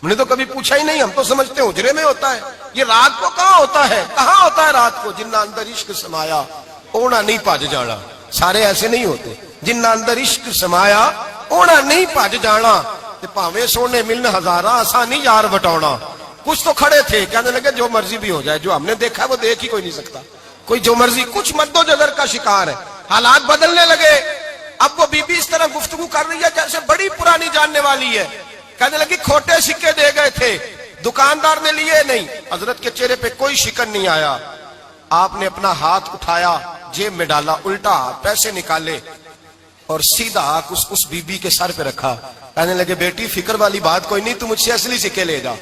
ہم نے تو کبھی پوچھا ہی نہیں، ہم تو سمجھتے حجرے میں ہوتا ہے، یہ رات کو کہاں ہوتا ہے، کہاں ہوتا ہے رات کو. جنہ اندر عشق سمایا اونا نہیں پاج جانا. سارے ایسے نہیں ہوتے. جنہ اندر عشق سمایا اونا نہیں پاج جانا، تے پاویں سونے ملن ہزاراں آسانی یار بٹاؤنا. کچھ تو کھڑے تھے، کہنے لگے جو مرضی بھی ہو جائے، جو ہم نے دیکھا وہ دیکھ ہی کوئی نہیں سکتا، کوئی جو مرضی. کچھ مد و جزر کا شکار ہے. حالات بدلنے لگے. اب وہ بی بی اس طرح گفتگو کر رہی ہے جیسے بڑی پرانی جاننے والی ہے. کہنے لگی کھوٹے سکے دے گئے تھے، دکاندار نے لیے نہیں. حضرت کے چہرے پہ کوئی شکن نہیں آیا. آپ نے اپنا ہاتھ اٹھایا، جیب میں ڈالا، الٹا پیسے نکالے اور سیدھا اس بی بی کے سر پہ رکھا. کہنے لگے بیٹی فکر والی بات کوئی نہیں، تو مجھ سے اصلی سکے لے جا،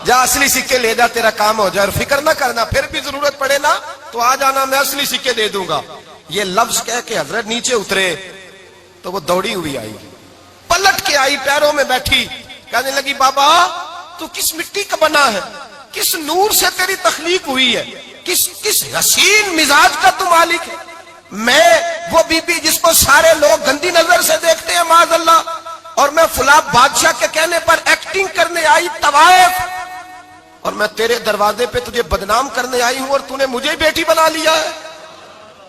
جا اصلی سکے لے جا، تیرا کام ہو جائے. اور فکر نہ کرنا، پھر بھی ضرورت پڑے نا تو آ جانا، میں اصلی سکے دے دوں گا. یہ لفظ کہہ کے حضرت نیچے اترے تو وہ دوڑی ہوئی آئی، پلٹ کے آئی، پیروں میں بیٹھی. کہنے لگی بابا تو کس مٹی کا بنا ہے، کس نور سے تیری تخلیق ہوئی ہے، کس حسین مزاج کا تو مالک ہے. میں وہ بی بی جس کو سارے لوگ گندی نظر سے دیکھتے ہیں معاذ اللہ، اور میں فلاں بادشاہ کے کہنے پر ایکٹنگ کرنے آئی طوائف، اور میں تیرے دروازے پہ تجھے بدنام کرنے آئی ہوں اور تو نے مجھے بیٹی بنا لیا ہے.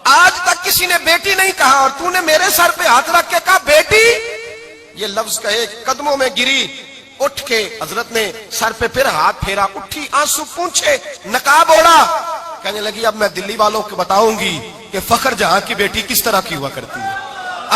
آج تک کسی نے بیٹی نہیں کہا اور تو نے میرے سر پہ ہاتھ رکھ کے کہا بیٹی. یہ لفظ کہے قدموں میں گری، اٹھ کے حضرت نے سر پہ پھر ہاتھ پھیرا، اٹھی، آنسو پونچھے، نقاب اوڑا. کہنے لگی اب میں دلی والوں کو بتاؤں گی کہ فخر جہاں کی بیٹی کس طرح کی ہوا کرتی ہے،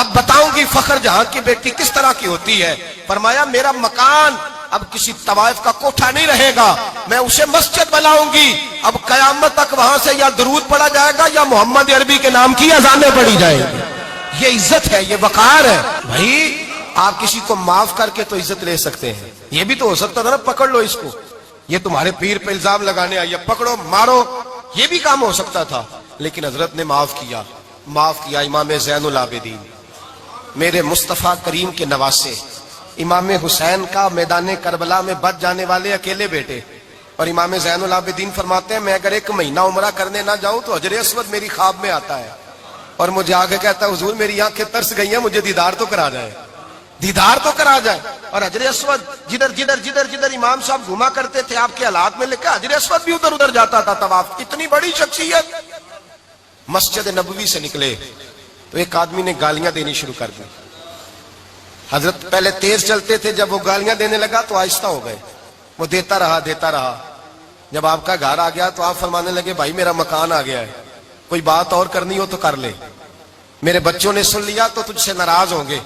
اب بتاؤں گی فخر جہاں کی بیٹی کس طرح کی ہوتی ہے. فرمایا میرا مکان اب کسی طوائف کا کوٹھا نہیں رہے گا، میں اسے مسجد بناؤں گی. اب قیامت تک وہاں سے یا درود پڑھا جائے گا یا محمد عربی کے نام کی اذانیں پڑھی جائیں گی. یہ عزت ہے، یہ وقار ہے. بھائی آپ کسی کو معاف کر کے تو عزت لے سکتے ہیں. یہ بھی تو ہو سکتا تھا نا پکڑ لو اس کو، یہ تمہارے پیر پہ الزام لگانے آئی ہے، پکڑو مارو، یہ بھی کام ہو سکتا تھا. لیکن حضرت نے معاف کیا. معاف کیا. امام زین العابدین میرے مصطفیٰ کریم کے نواسے، امام حسین کا میدان کربلا میں بچ جانے والے اکیلے بیٹے، اور امام زین العابدین فرماتے ہیں میں اگر 1 مہینہ عمرہ کرنے نہ جاؤں تو حجر اسود میری خواب میں آتا ہے اور مجھے آگے کہتا ہے حضور میری آنکھیں ترس گئی ہیں, مجھے دیدار تو کرا جائے, دیدار تو کرا جائے. اور حجر اسود جدھر جدھر جدھر جدھر امام صاحب گھما کرتے تھے آپ کے حالات میں لکھا حجر اسود بھی ادھر ادھر جاتا تھا طواف. اتنی بڑی شخصیت. مسجد نبوی سے نکلے تو ایک آدمی نے گالیاں دینی شروع کر دی. حضرت پہلے تیز چلتے تھے, جب وہ گالیاں دینے لگا تو آہستہ ہو گئے. وہ دیتا رہا. جب آپ کا گھر آ گیا تو آپ فرمانے لگے بھائی میرا مکان آ گیا ہے, کوئی بات اور کرنی ہو تو کر لے, میرے بچوں نے سن لیا تو تجھ سے ناراض ہوں گے.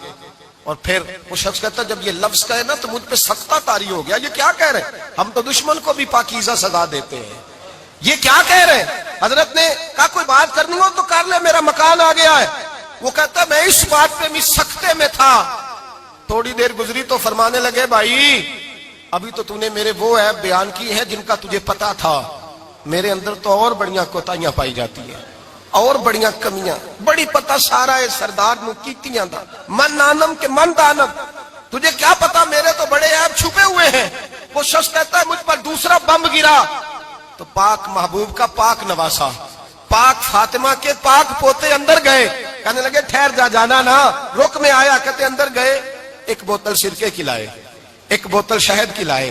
اور پھر وہ شخص کہتا جب یہ لفظ کہے نا تو مجھ پہ سختہ طاری ہو گیا, یہ کیا کہہ رہے ہیں, ہم تو دشمن کو بھی پاکیزہ سزا دیتے ہیں, یہ کیا کہہ رہے ہیں. حضرت نے کہا کوئی بات کرنی ہو تو کر لے, میرا مکان آ گیا ہے. وہ کہتا میں اس بات پہ بھی سختے میں تھا. تھوڑی دیر گزری تو فرمانے لگے بھائی ابھی تو نے میرے وہ عیب بیان کی ہے جن کا تجھے پتا تھا, میرے اندر تو اور بڑیاں کوتاہیاں پائی جاتی ہیں, اور بڑیاں کمیاں, بڑی پتا سارا ہے سردار نو کیتیاں دا من نانم کے من دانم, تجھے کیا پتا میرے تو بڑے عیب چھپے ہوئے ہیں. وہ شخص کہتا ہے مجھ پر دوسرا بم گرا تو پاک محبوب کا پاک نواسا, پاک فاطمہ کے پاک پوتے اندر گئے. کہنے لگے ٹھہر جا, جانا نا, رک میں آیا. کہتے اندر گئے, 1 بوتل سرکے کی لائے, 1 بوتل شہد کی لائے,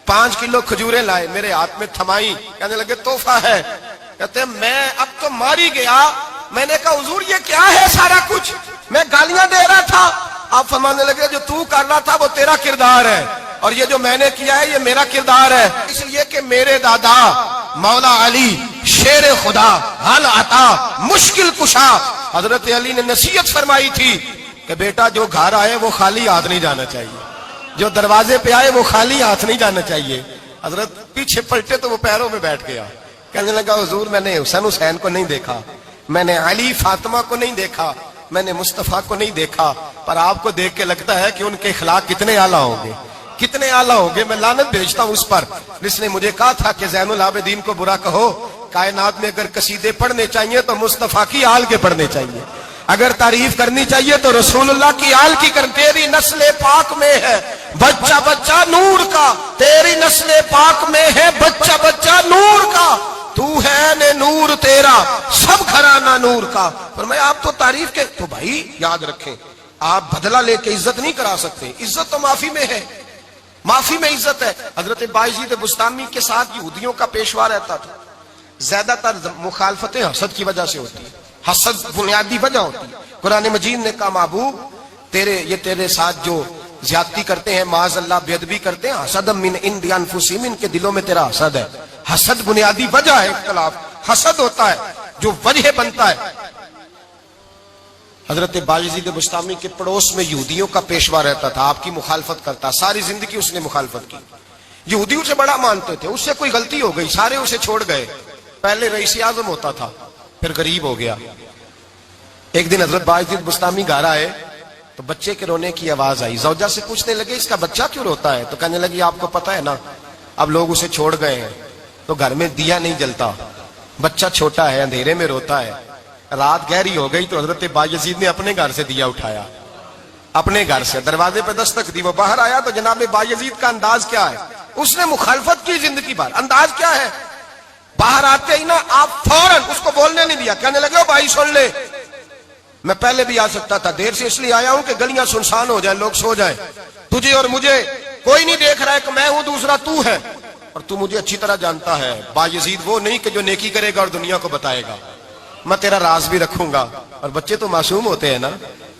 5 کلو کھجوریں لائے, میرے ہاتھ میں تھمائی. کہنے لگے تحفہ ہے. کہتے ہیں میں اب تو ماری گیا. میں نے کہا حضور یہ کیا ہے سارا کچھ, میں گالیاں دے رہا تھا. آپ فرمانے لگے جو تو کر رہا تھا وہ تیرا کردار ہے اور یہ جو میں نے کیا ہے یہ میرا کردار ہے. اس لیے کہ میرے دادا مولا علی شیر خدا حل عطا مشکل کشا, حضرت علی نے نصیحت فرمائی تھی کہ بیٹا جو گھر آئے وہ خالی ہاتھ نہیں جانا چاہیے, جو دروازے پہ آئے وہ خالی ہاتھ نہیں جانا چاہیے. حضرت پیچھے پلٹے تو وہ پیروں میں بیٹھ گیا. کہنے لگا حضور میں نے حسین کو نہیں دیکھا, میں نے علی فاطمہ کو نہیں دیکھا, میں نے مصطفیٰ کو نہیں دیکھا, پر آپ کو دیکھ کے لگتا ہے کہ ان کے اخلاق کتنے اعلیٰ ہوں گے, کتنے اعلیٰ ہوں گے. میں لعنت بھیجتا ہوں اس پر جس نے مجھے کہا تھا کہ زین العابدین کو برا کہو, کائنات میں اگر قصیدے پڑھنے چاہیے تو مصطفیٰ کی آل کے پڑھنے چاہیے, اگر تعریف کرنی چاہیے تو رسول اللہ کی آل کی کر. تیری نسل پاک میں ہے بچہ بچہ نور کا, تیری نسل پاک میں ہے بچہ بچہ نور کا, تو ہے نے نور تیرا سب گھرانہ نور کا. فرمایا آپ تو تعریف کے, تو بھائی یاد رکھیں آپ بدلہ لے کے عزت نہیں کرا سکتے, عزت تو معافی میں ہے, معافی میں عزت ہے. حضرت بایزید بستامی کے ساتھ یہودیوں کا پیشوا رہتا تھا. زیادہ تر مخالفتیں حسد کی وجہ سے ہوتی ہیں, حسد بنیادی وجہ ہوتی ہے. قرآن مجید نے کہا محبوب یہ تیرے ساتھ جو زیادتی کرتے ہیں معاذ اللہ بے ادبی کرتے ہیں, حسد من عند انفسہم, ان کے دلوں میں تیرا حسد ہے. حسد بنیادی وجہ ہے اختلاف, حسد ہوتا ہے جو وجہ بنتا ہے. حضرت بایزید بستامی کے پڑوس میں یہودیوں کا پیشوا رہتا تھا, آپ کی مخالفت کرتا, ساری زندگی اس نے مخالفت کی. یہودی اسے بڑا مانتے تھے, اس سے کوئی غلطی ہو گئی سارے اسے چھوڑ گئے. پہلے رئیس اعظم ہوتا تھا پھر غریب ہو گیا. ایک دن حضرت بایزید بستامی گھر آئے تو بچے کے رونے کی آواز آئی. زوجہ سے پوچھنے لگے اس کا بچہ کیوں روتا ہے, تو کہنے لگی آپ کو پتا ہے نا اب لوگ اسے چھوڑ گئے ہیں تو گھر میں دیا نہیں جلتا, بچہ چھوٹا ہے اندھیرے میں روتا ہے. رات گہری ہو گئی تو حضرت بایزید نے اپنے گھر سے دیا اٹھایا, اپنے گھر سے دروازے پہ دستک دی. وہ باہر آیا تو جناب بایزید کا انداز کیا ہے, اس نے مخالفت کی زندگی بھر. انداز کیا ہے, باہر آتے ہی نا آپ فوراً اس کو بولنے نہیں دیا. کہنے لگے بھائی سن لے, میں پہلے بھی آ سکتا تھا, دیر سے اس لیے آیا ہوں کہ گلیاں سنسان ہو جائیں, لوگ سو جائیں, تجھے اور مجھے کوئی نہیں دیکھ رہا ہے کہ میں ہوں دوسرا تو ہے, اور تو مجھے اچھی طرح جانتا ہے. بایزید وہ نہیں کہ جو نیکی کرے گا اور دنیا کو بتائے گا, میں تیرا راز بھی رکھوں گا. اور بچے تو معصوم ہوتے ہیں نا.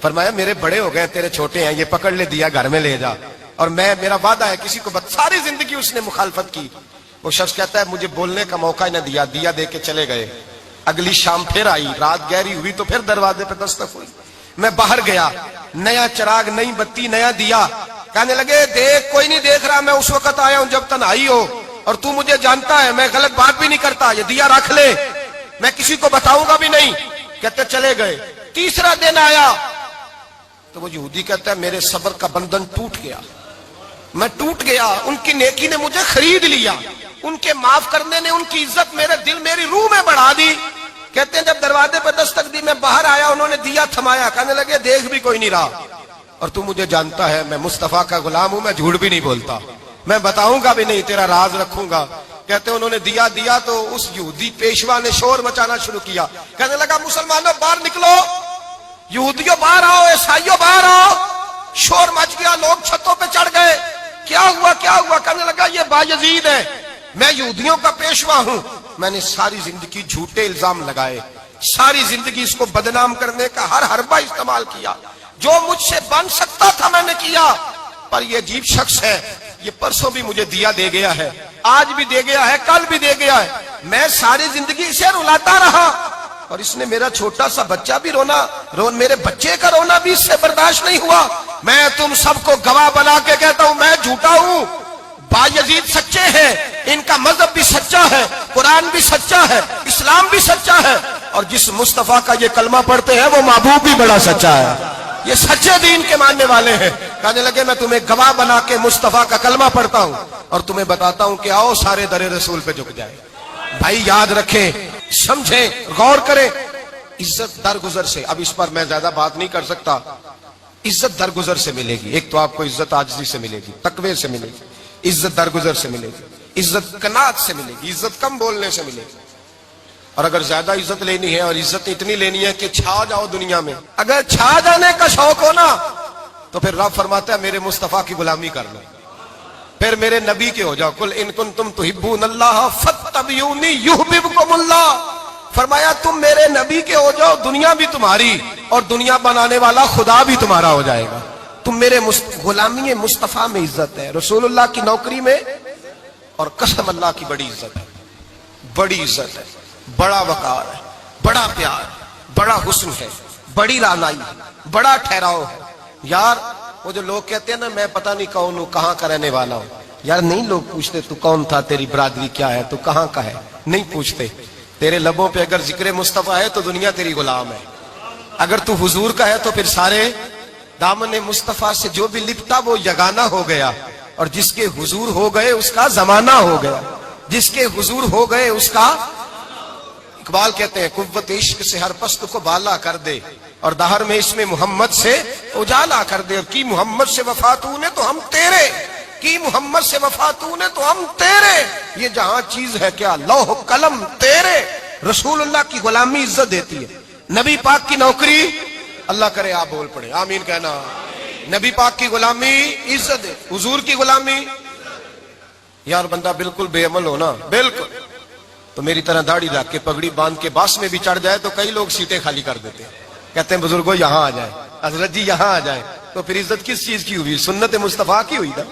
فرمایا میرے بڑے ہو گئے تیرے چھوٹے ہیں, یہ پکڑ لے دیا گھر میں لے جا, اور میرا وعدہ ہے کسی کو ساری زندگی اس نے مخالفت کی. وہ شخص کہتا ہے مجھے بولنے کا موقع ہی نہ دیا, دیا دے کے چلے گئے. اگلی شام پھر آئی, رات گہری ہوئی تو پھر دروازے پہ دستک ہوئی. میں باہر گیا, نیا چراغ, نئی بتی, نیا دیا. کہنے لگے دیکھ کوئی نہیں دیکھ رہا, میں اس وقت آیا ہوں جب تنہائی ہو, اور تو مجھے جانتا ہے میں غلط بات بھی نہیں کرتا, یہ دیا رکھ لے, میں کسی کو بتاؤں گا بھی نہیں. کہتے چلے گئے. تیسرا دن آیا تو وہ یہودی کہتا ہے میرے صبر کا بندھن ٹوٹ گیا, میں ٹوٹ گیا. ان کی نیکی نے مجھے خرید لیا, ان کے معاف کرنے نے ان کی عزت میرے دل میری روح میں بڑھا دی. کہتے ہیں جب دروازے پہ دستک دی میں باہر آیا, انہوں نے دیا تھمایا. کہنے لگے دیکھ بھی کوئی نہیں رہا, اور تو مجھے جانتا ہے میں مصطفیٰ کا غلام ہوں, میں جھوٹ بھی نہیں بولتا, میں بتاؤں گا بھی نہیں, تیرا راز رکھوں گا. کہتے ہیں انہوں نے دیا تو اس یہودی پیشوا نے شور مچانا شروع کیا، کہنے لگا مسلمانوں باہر نکلو، یہودیوں باہر آؤ، عیسائیوں باہر آؤ۔ شور مچ گیا، لوگ چھتوں پہ چڑھ گئے، کیا ہوا کیا ہوا؟ کہنے لگا یہ بایزید ہے، میں یہودیوں کا پیشوا ہوں، میں نے ساری زندگی جھوٹے الزام لگائے، ساری زندگی اس کو بدنام کرنے کا ہر حربہ استعمال کیا، جو مجھ سے بن سکتا تھا میں نے کیا، پر یہ عجیب شخص ہے، یہ پرسوں بھی مجھے دیا دے گیا ہے، آج بھی دے گیا ہے، کل بھی دے گیا ہے، میں ساری زندگی اسے رلاتا رہا، اور اس نے میرا چھوٹا سا بچہ بھی میرے بچے کا رونا بھی اس سے برداشت نہیں ہوا۔ میں تم سب کو گواہ بنا کے کہتا ہوں میں جھوٹا ہوں، بایزید سچے ہیں، ان کا مذہب بھی سچا ہے، قرآن بھی سچا ہے، اسلام بھی سچا ہے، اور جس مصطفیٰ کا یہ کلمہ پڑھتے ہیں وہ محبوب بھی بڑا سچا ہے، یہ سچے دین کے ماننے والے ہیں۔ کہنے لگے میں تمہیں گواہ بنا کے مصطفیٰ کا کلمہ پڑھتا ہوں اور تمہیں بتاتا ہوں کہ آؤ سارے در رسول پہ جھک جائے۔ بھائی یاد رکھیں، سمجھیں، غور کریں، عزت درگزر سے، اب اس پر میں زیادہ بات نہیں کر سکتا، عزت درگزر سے ملے گی۔ ایک تو آپ کو عزت عاجزی سے ملے گی، تقوی سے ملے گی، عزت درگزر سے ملے گی، عزت قناعت سے ملے گی، عزت کم بولنے سے ملے گی۔ اور اگر زیادہ عزت لینی ہے اور عزت اتنی لینی ہے کہ چھا جاؤ دنیا میں، اگر چھا جانے کا شوق ہو نا تو پھر رب فرماتا ہے میرے مصطفیٰ کی غلامی کر لو، پھر میرے نبی کے ہو جاؤ، قل ان کنتم تحبون اللہ فاتبعونی یحببکم اللہ۔ فرمایا تم میرے نبی کے ہو جاؤ، دنیا بھی تمہاری اور دنیا بنانے والا خدا بھی تمہارا ہو جائے گا۔ تم میرے غلامی مصطفیٰ میں عزت ہے، رسول اللہ کی نوکری میں، اور قسم اللہ کی بڑی عزت ہے، بڑی عزت ہے، بڑا وقار ہے، بڑا پیار، بڑا حسن ہے، بڑی رعنائی ہے، بڑا ٹھہراؤ ہے۔ یار وہ جو لوگ کہتے ہیں نا میں پتہ نہیں کون ہوں، کہاں کا رہنے والا ہوں، یار نہیں لوگ پوچھتے تو کون تھا، تیری برادری کیا ہے، تو کہاں کا ہے، نہیں پوچھتے۔ تیرے لبوں پہ اگر ذکر مصطفیٰ ہے تو دنیا تیری غلام ہے، اگر تو حضور کا ہے تو پھر سارے دامن مصطفیٰ سے جو بھی لپٹا وہ یگانہ ہو گیا، اور جس کے حضور ہو گئے اس کا زمانہ ہو گیا، جس کے حضور ہو گئے اس کا۔ اقبال کہتے ہیں قوت عشق سے ہر پست کو بالا کر دے، اور دہر میں اس میں محمد سے اجالا کر دے، اور کی محمد سے وفا تو نے تو ہم تیرے، کی محمد سے وفا تو نے تو ہم تیرے، یہ جہاں چیز ہے کیا لوح قلم تیرے۔ رسول اللہ کی غلامی عزت دیتی ہے، نبی پاک کی نوکری، اللہ کرے آپ بول پڑے آمین کہنا، نبی پاک کی غلامی عزت دے، حضور کی غلامی۔ یار بندہ بالکل بے عمل ہونا، بالکل تو میری طرح داڑھی رکھ کے پگڑی باندھ کے باس میں بھی چڑھ جائے تو کئی لوگ سیٹیں خالی کر دیتے ہیں، کہتے ہیں بزرگوں یہاں آ جائے، حضرت جی یہاں آ جائے، تو پھر عزت کس چیز کی ہوئی؟ سنت مصطفیٰ کی ہوئی نا،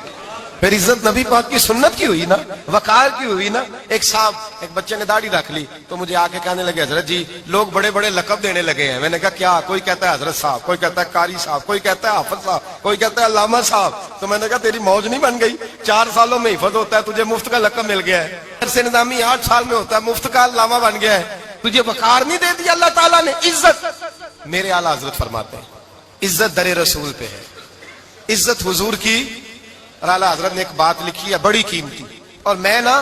پھر عزت نبی پاک کی سنت کی ہوئی نا، وقار کی ہوئی نا۔ ایک صاحب، ایک بچے نے داڑھی رکھ لی تو مجھے آ کے کہنے لگے حضرت جی لوگ بڑے بڑے لقب دینے لگے ہیں۔ میں نے کہا کیا؟ کوئی کہتا ہے حضرت صاحب، کوئی کہتا ہے قاری صاحب، کوئی کہتا ہے حافظ صاحب، کوئی کہتا ہے علامہ صاحب۔ تو میں نے کہا تیری موج نہیں بن گئی، 4 سالوں میں حفظ ہوتا ہے، تجھے مفت کا لقب مل گیا ہے، سے نظامی 8 سال میں ہوتا ہے، مفت کا علامہ بن گیا ہے، تجھے وقار نہیں دے دیا اللہ تعالیٰ نے، عزت۔ میرے اعلیٰ حضرت فرماتے ہیں عزت در رسول پہ ہے، عزت حضور کی۔ اور اعلیٰ حضرت نے ایک بات لکھی ہے بڑی قیمتی، اور میں نا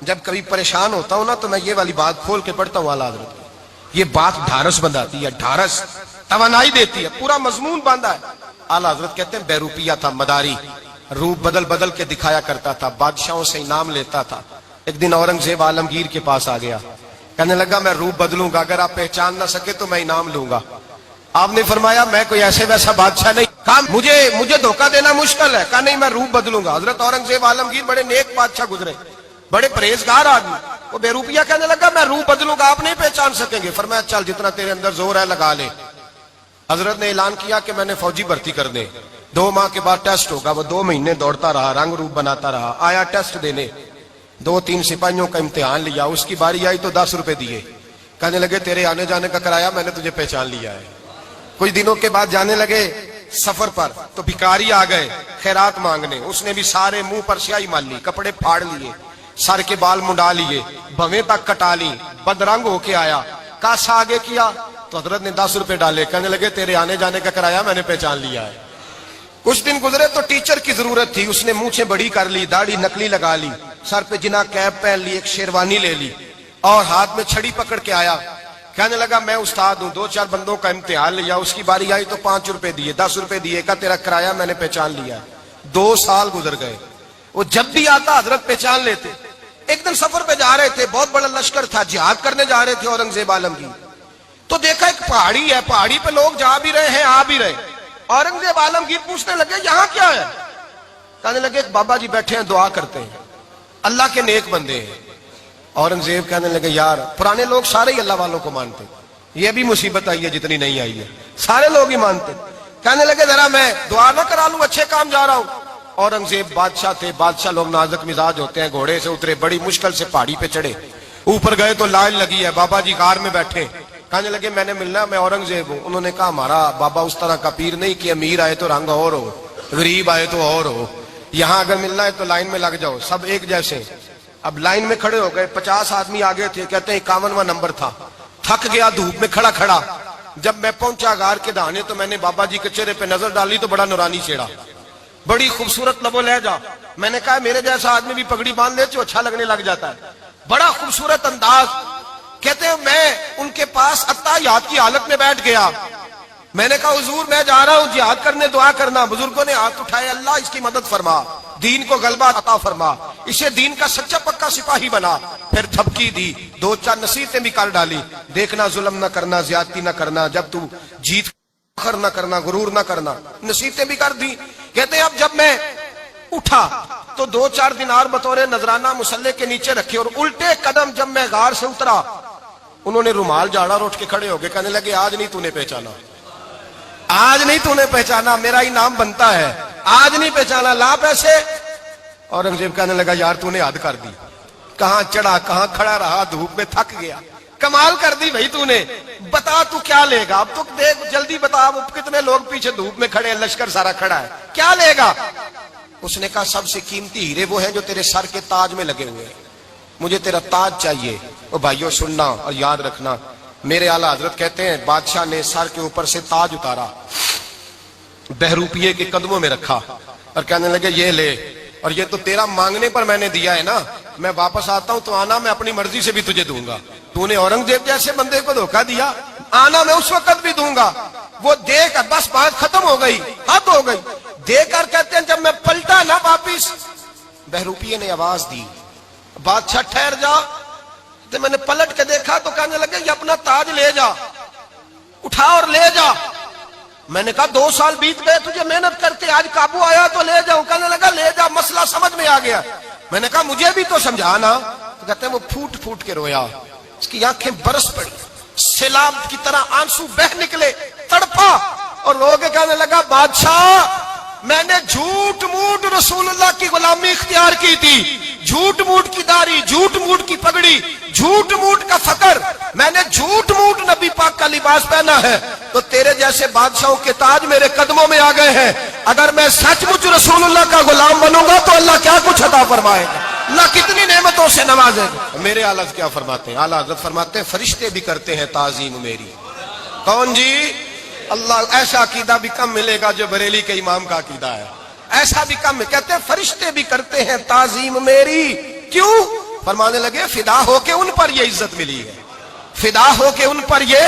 جب کبھی پریشان ہوتا ہوں نا تو میں یہ والی بات کھول کے پڑھتا ہوں اعلیٰ حضرت کی، یہ بات ڈھارس بندھاتی ہے، ڈھارس توانائی دیتی ہے، پورا مضمون باندھا ہے۔ اعلیٰ حضرت کہتے ہیں بیروپیہ تھا مداری، روپ بدل بدل کے دکھایا کرتا تھا، بادشاہوں سے انعام لیتا تھا۔ ایک دن اورنگزیب عالمگیر کے پاس آ گیا، کہنے لگا میں روپ بدلوں گا، اگر آپ پہچان نہ سکے تو میں انعام لوں گا۔ آپ نے فرمایا میں کوئی ایسے ویسا بادشاہ نہیں، کہا مجھے دھوکہ دینا مشکل ہے، کہا نہیں میں روپ بدلوں گا۔ حضرت اورنگزیب عالمگیر بڑے نیک بادشاہ گزرے، بڑے پرہیزگار آدمی، وہ بے روپیہ کہنے لگا میں روپ بدلوں گا، آپ نہیں پہچان سکیں گے۔ فرمایا چل جتنا تیرے اندر زور ہے لگا لے۔ حضرت نے اعلان کیا کہ میں نے فوجی بھرتی کر دے، 2 ماہ کے بعد ٹیسٹ ہوگا۔ وہ 2 مہینے دوڑتا رہا، رنگ روپ بناتا رہا، آیا ٹیسٹ دینے، 2-3 سپاہیوں کا امتحان لیا، اس کی باری آئی تو 10 روپے دیے، کہنے لگے تیرے آنے جانے کا کرایہ میں نے تجھے پہچان لیا ہے۔ کچھ دنوں کے بعد جانے لگے سفر پر تو بھکاری آ گئے خیرات مانگنے، اس نے بھی سارے منہ پر سیاہی مال لی، کپڑے پھاڑ لیے، سر کے بال منڈا لیے، بھویں تک کٹا لی، بدرنگ ہو کے آیا، کاسا آگے کیا تو حضرت نے 10 روپے ڈالے، کہنے لگے تیرے آنے جانے کا کرایہ میں نے پہچان لیا ہے۔ کچھ دن گزرے تو ٹیچر کی ضرورت تھی، اس نے مونچھیں بڑی کر لی، داڑھی نکلی لگا لی، سر پہ جنا کیپ پہن لی، ایک شیروانی لے لی اور ہاتھ میں چھڑی پکڑ کے آیا، کہنے لگا میں استاد ہوں، 2-4 بندوں کا امتحان لیا، اس کی باری آئی تو 5 روپے دیے، 10 روپے دیے، کہا تیرا کرایہ میں نے پہچان لیا ہے۔ 2 سال گزر گئے، وہ جب بھی آتا حضرت پہچان لیتے، ایک دن سفر پہ جا رہے تھے، بہت بڑا لشکر تھا، جہاد کرنے جا رہے تھے اورنگزیب عالم کی. تو دیکھا ایک پہاڑی ہے، پہاڑی پہ لوگ جا بھی رہے ہیں آ بھی رہے. اورنگزیب عالمگیر پوچھنے لگے یہاں کیا ہے؟ کہنے لگے ایک بابا جی بیٹھے ہیں دعا کرتے ہیں، اللہ کے نیک بندے ہیں. اورنگزیب کہنے لگے یار پرانے لوگ سارے ہی اللہ والوں کو مانتے، یہ بھی مصیبت آئی ہے جتنی نہیں آئی ہے، سارے لوگ ہی مانتے. کہنے لگے ذرا میں دعا نہ کرا لوں، اچھے کام جا رہا ہوں. اورنگزیب بادشاہ تھے، بادشاہ لوگ نازک مزاج ہوتے ہیں. گھوڑے سے اترے، بڑی مشکل سے پہاڑی پہ چڑھے، اوپر گئے تو لائن لگی ہے، بابا جی غار میں بیٹھے. کہنے لگے میں نے ملنا، میں اورنگزیب ہوں. انہوں نے کہا ہمارا بابا اس طرح کا پیر نہیں کہ امیر آئے تو رنگ اور ہو، غریب آئے تو اور ہو. یہاں اگر ملنا ہے تو لائن میں لگ جاؤ، سب ایک جیسے. اب لائن میں کھڑے ہو گئے، 50 آدمی آگے تھے، کہتے ہیں 51واں نمبر تھا. تھک گیا دھوپ میں کھڑا کھڑا. جب میں پہنچا غار کے دہانے تو میں نے بابا جی کے چہرے پہ نظر ڈالی تو بڑا نورانی چہرہ، بڑی خوبصورت لب و لہجہ. میں نے کہا میرے جیسا آدمی بھی پگڑی باندھ لے تو اچھا لگنے لگ جاتا ہے، بڑا خوبصورت انداز. کہتے ہیں میں ان کے پاس اتحیات کی حالت میں بیٹھ گیا. میں نے کہا حضور میں جا رہا ہوں جہاد کرنے، دعا کرنا. بزرگوں نے ہاتھ اٹھائے، اللہ اس کی مدد فرما، دین کو غلبہ عطا فرما، اسے دین کا سچا پکا سپاہی بنا. پھر تھپکی دی، 2-4 نصیحتیں بھی کر ڈالی. دیکھنا ظلم نہ کرنا، زیادتی نہ کرنا، جب تو جیت فخر نہ کرنا، غرور نہ کرنا، نصیحتیں بھی کر دی. کہتے ہیں اب جب میں اٹھا تو 2-4 دینار بطور نذرانہ مسلح کے نیچے رکھے، اور الٹے قدم جب میں غار سے اترا انہوں نے رومال جھاڑا اور اٹھ کے کھڑے ہو گئے. کہنے لگے آج نہیں تو نے پہچانا، آج نہیں تو نے پہچانا، میرا ہی نام بنتا ہے، آج نہیں پہچانا، لا پیسے. اورنگزیب کہنے لگا یار تو نے حد کر دی، کہاں چڑھا کہاں کھڑا رہا، دھوپ میں تھک گیا، کمال کر دی بھائی تو نے. بتا تو کیا لے گا، اب تو دیکھ جلدی بتا، اب کتنے لوگ پیچھے دھوپ میں کھڑے ہیں، لشکر سارا کھڑا ہے، کیا لے گا؟ اس نے کہا سب سے قیمتی ہیرے وہ ہیں جو تیرے سر کے تاج میں لگے ہوئے ہیں، مجھے تیرا تاج چاہیے. او بھائیو سننا اور یاد رکھنا، میرے اعلیٰ حضرت کہتے ہیں بادشاہ نے سر کے اوپر سے تاج اتارا، بہروپیے کے قدموں میں رکھا اور کہنے لگے یہ لے، اور یہ تو تیرا مانگنے پر میں نے دیا ہے نا، میں واپس آتا ہوں تو آنا میں اپنی مرضی سے بھی تجھے دوں گا. تو نے اورنگزیب جیسے بندے کو دھوکہ دیا، آنا میں اس وقت بھی دوں گا. وہ دے کر بس بات ختم ہو گئی، حد ہو گئی. دے کر کہتے ہیں جب میں پلٹا نا واپس، بہروپیے نے آواز دی بادشاہ ٹھہر جا. تو میں نے پلٹ کے دیکھا تو کہنے لگے یہ اپنا تاج لے جا، اٹھا اور لے جا. میں نے کہا 2 سال بیت گئے تجھے محنت کرتے، آج قابو آیا تو لے جاؤں. کہنے لگا لے جا، مسئلہ سمجھ میں آ گیا. میں نے کہا مجھے بھی تو سمجھانا. تو کہتے ہیں وہ پھوٹ پھوٹ کے رویا، اس کی آنکھیں برس پڑی، سیلاب کی طرح آنسو بہ نکلے، تڑپا اور رو کے کہنے لگا بادشاہ میں نے جھوٹ موٹ رسول اللہ کی غلامی اختیار کی تھی، جھوٹ موٹ کی داڑھی، جھوٹ موٹ کی پگڑی، جھوٹ موٹ کا فقر، میں نے جھوٹ موٹ نبی پاک کا لباس پہنا ہے، تو تیرے جیسے بادشاہوں کے تاج میرے قدموں میں آ گئے ہیں. اگر میں سچ مچ رسول اللہ کا غلام بنوں گا تو اللہ کیا کچھ عطا فرمائے گا، اللہ کتنی نعمتوں سے نوازے گا. میرے اعلیٰ حضرت کیا فرماتے ہیں؟ اعلیٰ حضرت فرماتے ہیں فرشتے بھی کرتے ہیں تعظیم میری. کون جی؟ اللہ. ایسا عقیدہ بھی کم ملے گا جو بریلی کے امام کا عقیدہ ہے، ایسا بھی کم. کہتے ہیں فرشتے بھی کرتے ہیں تعظیم میری. کیوں؟ فرمانے لگے فدا ہو کے ان پر یہ عزت ملی ہے، فدا ہو کے ان پر یہ.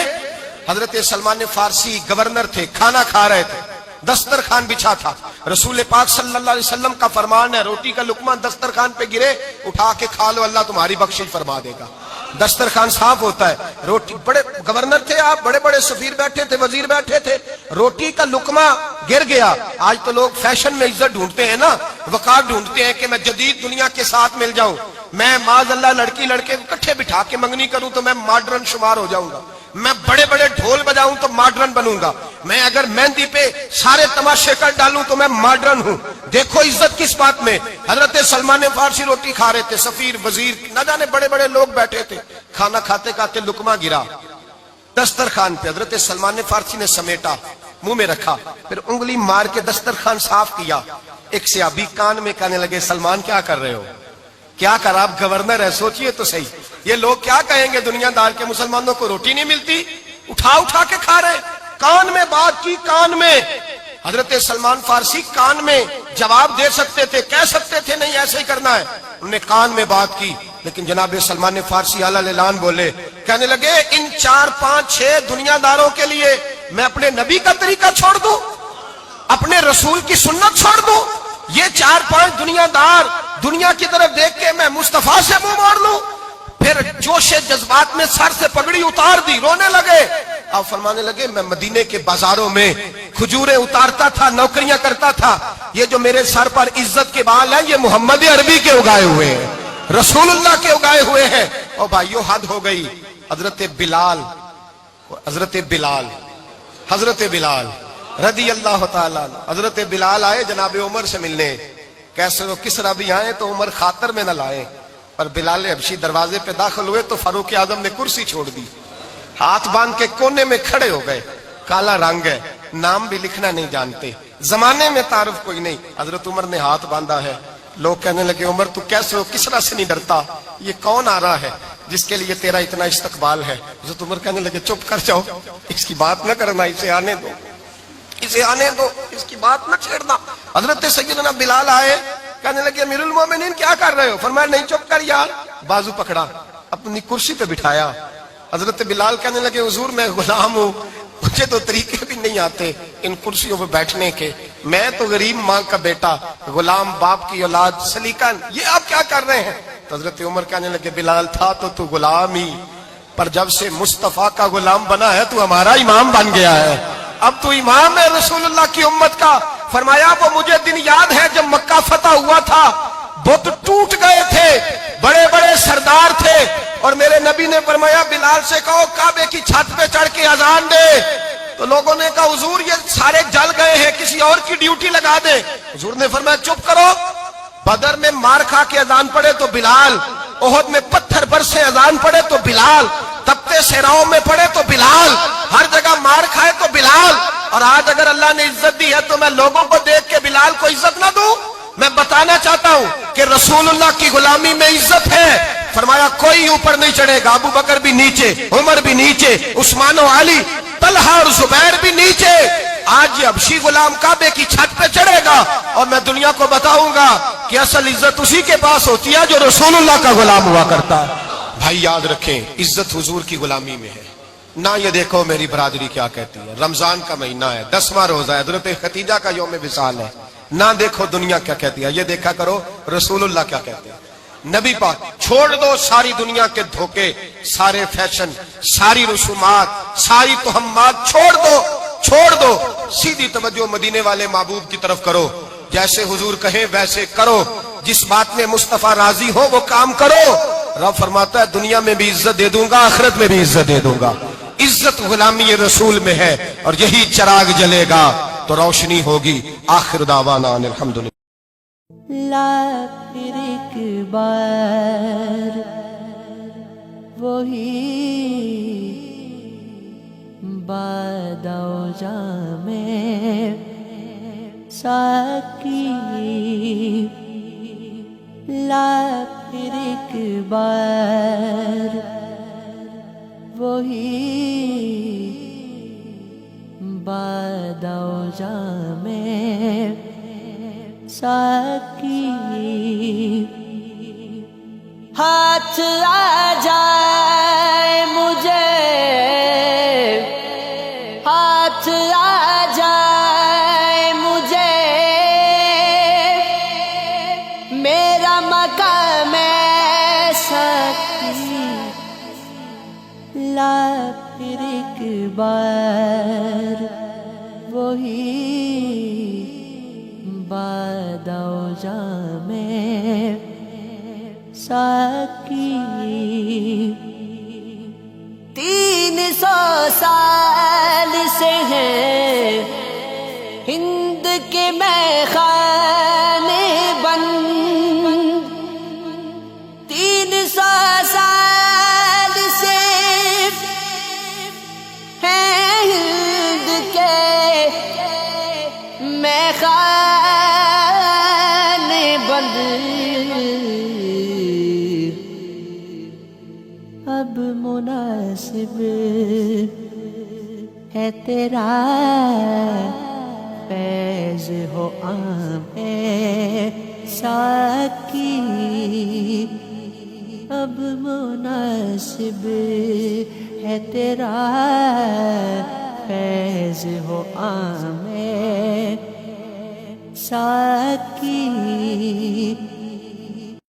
حضرت سلمان فارسی گورنر تھے، کھانا کھا رہے تھے، دسترخوان بچھا تھا. رسول پاک صلی اللہ علیہ وسلم کا فرمان ہے روٹی کا لقمہ دسترخوان پہ گرے اٹھا کے کھا لو، اللہ تمہاری بخشش فرما دے گا. دسترخوان صاف ہوتا ہے. روٹی، بڑے گورنر تھے آپ، بڑے بڑے سفیر بیٹھے تھے، وزیر بیٹھے تھے، روٹی کا لقمہ گر گیا. آج تو لوگ فیشن میں عزت ڈھونڈتے ہیں نا، وقار ڈھونڈتے ہیں کہ میں جدید دنیا کے ساتھ مل جاؤں، میں معاذ اللہ لڑکی لڑکے اکٹھے بٹھا کے منگنی کروں تو میں ماڈرن شمار ہو جاؤں گا، میں بڑے بڑے ڈھول بجاؤں تو ماڈرن بنوں گا، میں اگر مہندی پہ سارے تماشے کر ڈالوں تو میں ماڈرن ہوں. دیکھو عزت کس بات میں. حضرت سلمان فارسی روٹی کھا رہے تھے، سفیر وزیر نہ جانے بڑے بڑے لوگ بیٹھے تھے، کھانا کھاتے کھاتے لقمہ گرا دسترخوان پہ. حضرت سلمان فارسی نے سمیٹا، منہ میں رکھا، پھر انگلی مار کے دسترخوان صاف کیا. ایک صحابی کان میں کہنے لگے سلمان کیا کر رہے ہو، کیا کر، آپ گورنر ہے، سوچئے تو صحیح، یہ لوگ کیا کہیں گے دنیا دار کے مسلمانوں کو روٹی نہیں ملتی، اٹھا اٹھا کے کھا رہے. کان میں بات کی، کان میں. حضرت سلمان فارسی کان میں جواب دے سکتے تھے، کہہ سکتے تھے نہیں ایسے ہی کرنا ہے، انہوں نے کان میں بات کی. لیکن جناب سلمان فارسی اعلیٰ اعلان بولے، کہنے لگے ان 4 5 6 دنیا داروں کے لیے میں اپنے نبی کا طریقہ چھوڑ دوں، اپنے رسول کی سنت چھوڑ دوں؟ یہ 4 5 دنیا دار دنیا کی طرف دیکھ کے میں مصطفیٰ سے منہ موڑ لوں؟ پھر جوش جذبات میں سر سے پگڑی اتار دی، رونے لگے۔ آپ فرمانے لگے میں مدینے کے بازاروں میں کھجوریں اتارتا تھا، نوکریاں کرتا تھا، یہ جو میرے سر پر عزت کے بال ہیں یہ محمد عربی کے اگائے ہوئے ہیں، رسول اللہ کے اگائے ہوئے ہیں۔ اور بھائیو حد ہو گئی۔ حضرت بلال رضی اللہ تعالیٰ عنہ، حضرت بلال آئے جناب عمر سے ملنے، کیسے وہ کسرا بھی آئے تو عمر خاطر میں نہ لائے، پر بلال حبشی دروازے پہ داخل ہوئے تو فاروق اعظم نے کرسی چھوڑ دی، ہاتھ باندھ کے کونے میں کھڑے ہو گئے۔ کالا رنگ ہے، نام بھی لکھنا نہیں جانتے، زمانے میں تعارف کوئی نہیں۔ حضرت عمر نے ہاتھ باندھا ہے، لوگ کہنے لگے عمر تو کیسے ہو، کسرا سے نہیں ڈرتا، یہ کون آ رہا ہے جس کے لیے تیرا اتنا استقبال ہے؟ حضرت عمر کہنے لگے چپ کر جاؤ، اس کی بات نہ کرنا، اسے آنے دو، اس کی بات نہ چھیڑنا۔ حضرت سیدنا بلال آئے، کہنے لگے امیر المومنین کیا کر رہے ہو؟ فرمایا نہیں چپ کر یار، بازو پکڑا، اپنی کرسی پہ بٹھایا۔ حضرت بلال کہنے لگے حضور میں غلام ہوں، مجھے تو طریقے بھی نہیں آتے ان کرسیوں پہ بیٹھنے کے، میں تو غریب ماں کا بیٹا، غلام باپ کی اولاد، سلیقہ، یہ آپ کیا کر رہے ہیں؟ تو حضرت عمر کہنے لگے بلال تھا تو غلام ہی، پر جب سے مصطفیٰ کا غلام بنا ہے تو ہمارا امام بن گیا ہے، اب تو امام ہے رسول اللہ کی امت کا۔ فرمایا وہ مجھے دن یاد ہے جب مکہ فتح ہوا تھا، بت ٹوٹ گئے تھے، بڑے بڑے سردار تھے، اور میرے نبی نے فرمایا بلال سے کہو کعبے کی چھت پہ چڑھ کے اذان دے۔ تو لوگوں نے کہا حضور یہ سارے جل گئے ہیں، کسی اور کی ڈیوٹی لگا دے۔ حضور نے فرمایا چپ کرو، بدر میں مار کھا کے اذان پڑے تو بلال، احد میں پتھر برسے اذان پڑے تو بلال، تپتے صحراؤں میں پڑے تو بلال، ہر جگہ مار کھائے تو بلال۔ اور آج اگر اللہ نے عزت دی ہے تو میں لوگوں کو دیکھ کے بلال کو عزت نہ دوں؟ میں بتانا چاہتا ہوں کہ رسول اللہ کی غلامی میں عزت ہے۔ فرمایا کوئی اوپر نہیں چڑھے گا، ابو بکر بھی نیچے، عمر بھی نیچے، عثمان و علی، طلحہ اور زبیر بھی نیچے۔ آج یہ حبشی غلام کعبے کی چھت پہ چڑھے گا اور میں دنیا کو بتاؤں گا کہ اصل عزت اسی کے پاس ہوتی ہے جو رسول اللہ کا غلام ہوا کرتا ہے۔ بھائی یاد رکھیں عزت حضور کی غلامی میں ہے، نہ یہ دیکھو میری برادری کیا کہتی ہے، رمضان کا مہینہ ہے، 10واں روزہ ہے، حضرت خدیجہ کا یوم وصال ہے، نہ دیکھو دنیا کیا کہتی ہے، یہ دیکھا کرو رسول اللہ کیا کہتے ہیں۔ نبی پاک چھوڑ دو ساری دنیا کے دھوکے، سارے فیشن، ساری رسومات، ساری تہمات چھوڑ دو، سیدھی توجہ مدینے والے محبوب کی طرف کرو، جیسے حضور کہیں ویسے کرو، جس بات میں مصطفیٰ راضی ہو وہ کام کرو۔ رب فرماتا ہے دنیا میں بھی عزت دے دوں گا، آخرت میں بھی عزت دے دوں گا۔ عزت غلامی رسول میں ہے، اور یہی چراغ جلے گا تو روشنی ہوگی۔ آخر دعوانا الحمدللہ۔ لا پھر ایک بار وہی بادہ و جام ساکی، لا پھر ایک بار وہی بادہ و جام ساکی، ہاتھ آ جائے مجھے، ہاتھ آ جائے مجھے، میرا مقام ساکی، لا پھر ایک بار وہی بادہ و جام ساکی۔ 300 سال سے ہیں ہند کے میخانے بند، 300 سال سے ہیں ہند کے میخانے بند، اب مناسب ہے تیرا فیض ہو عام ساکی، اب مناسب ہے تیرا فیض ہو عام ساکی،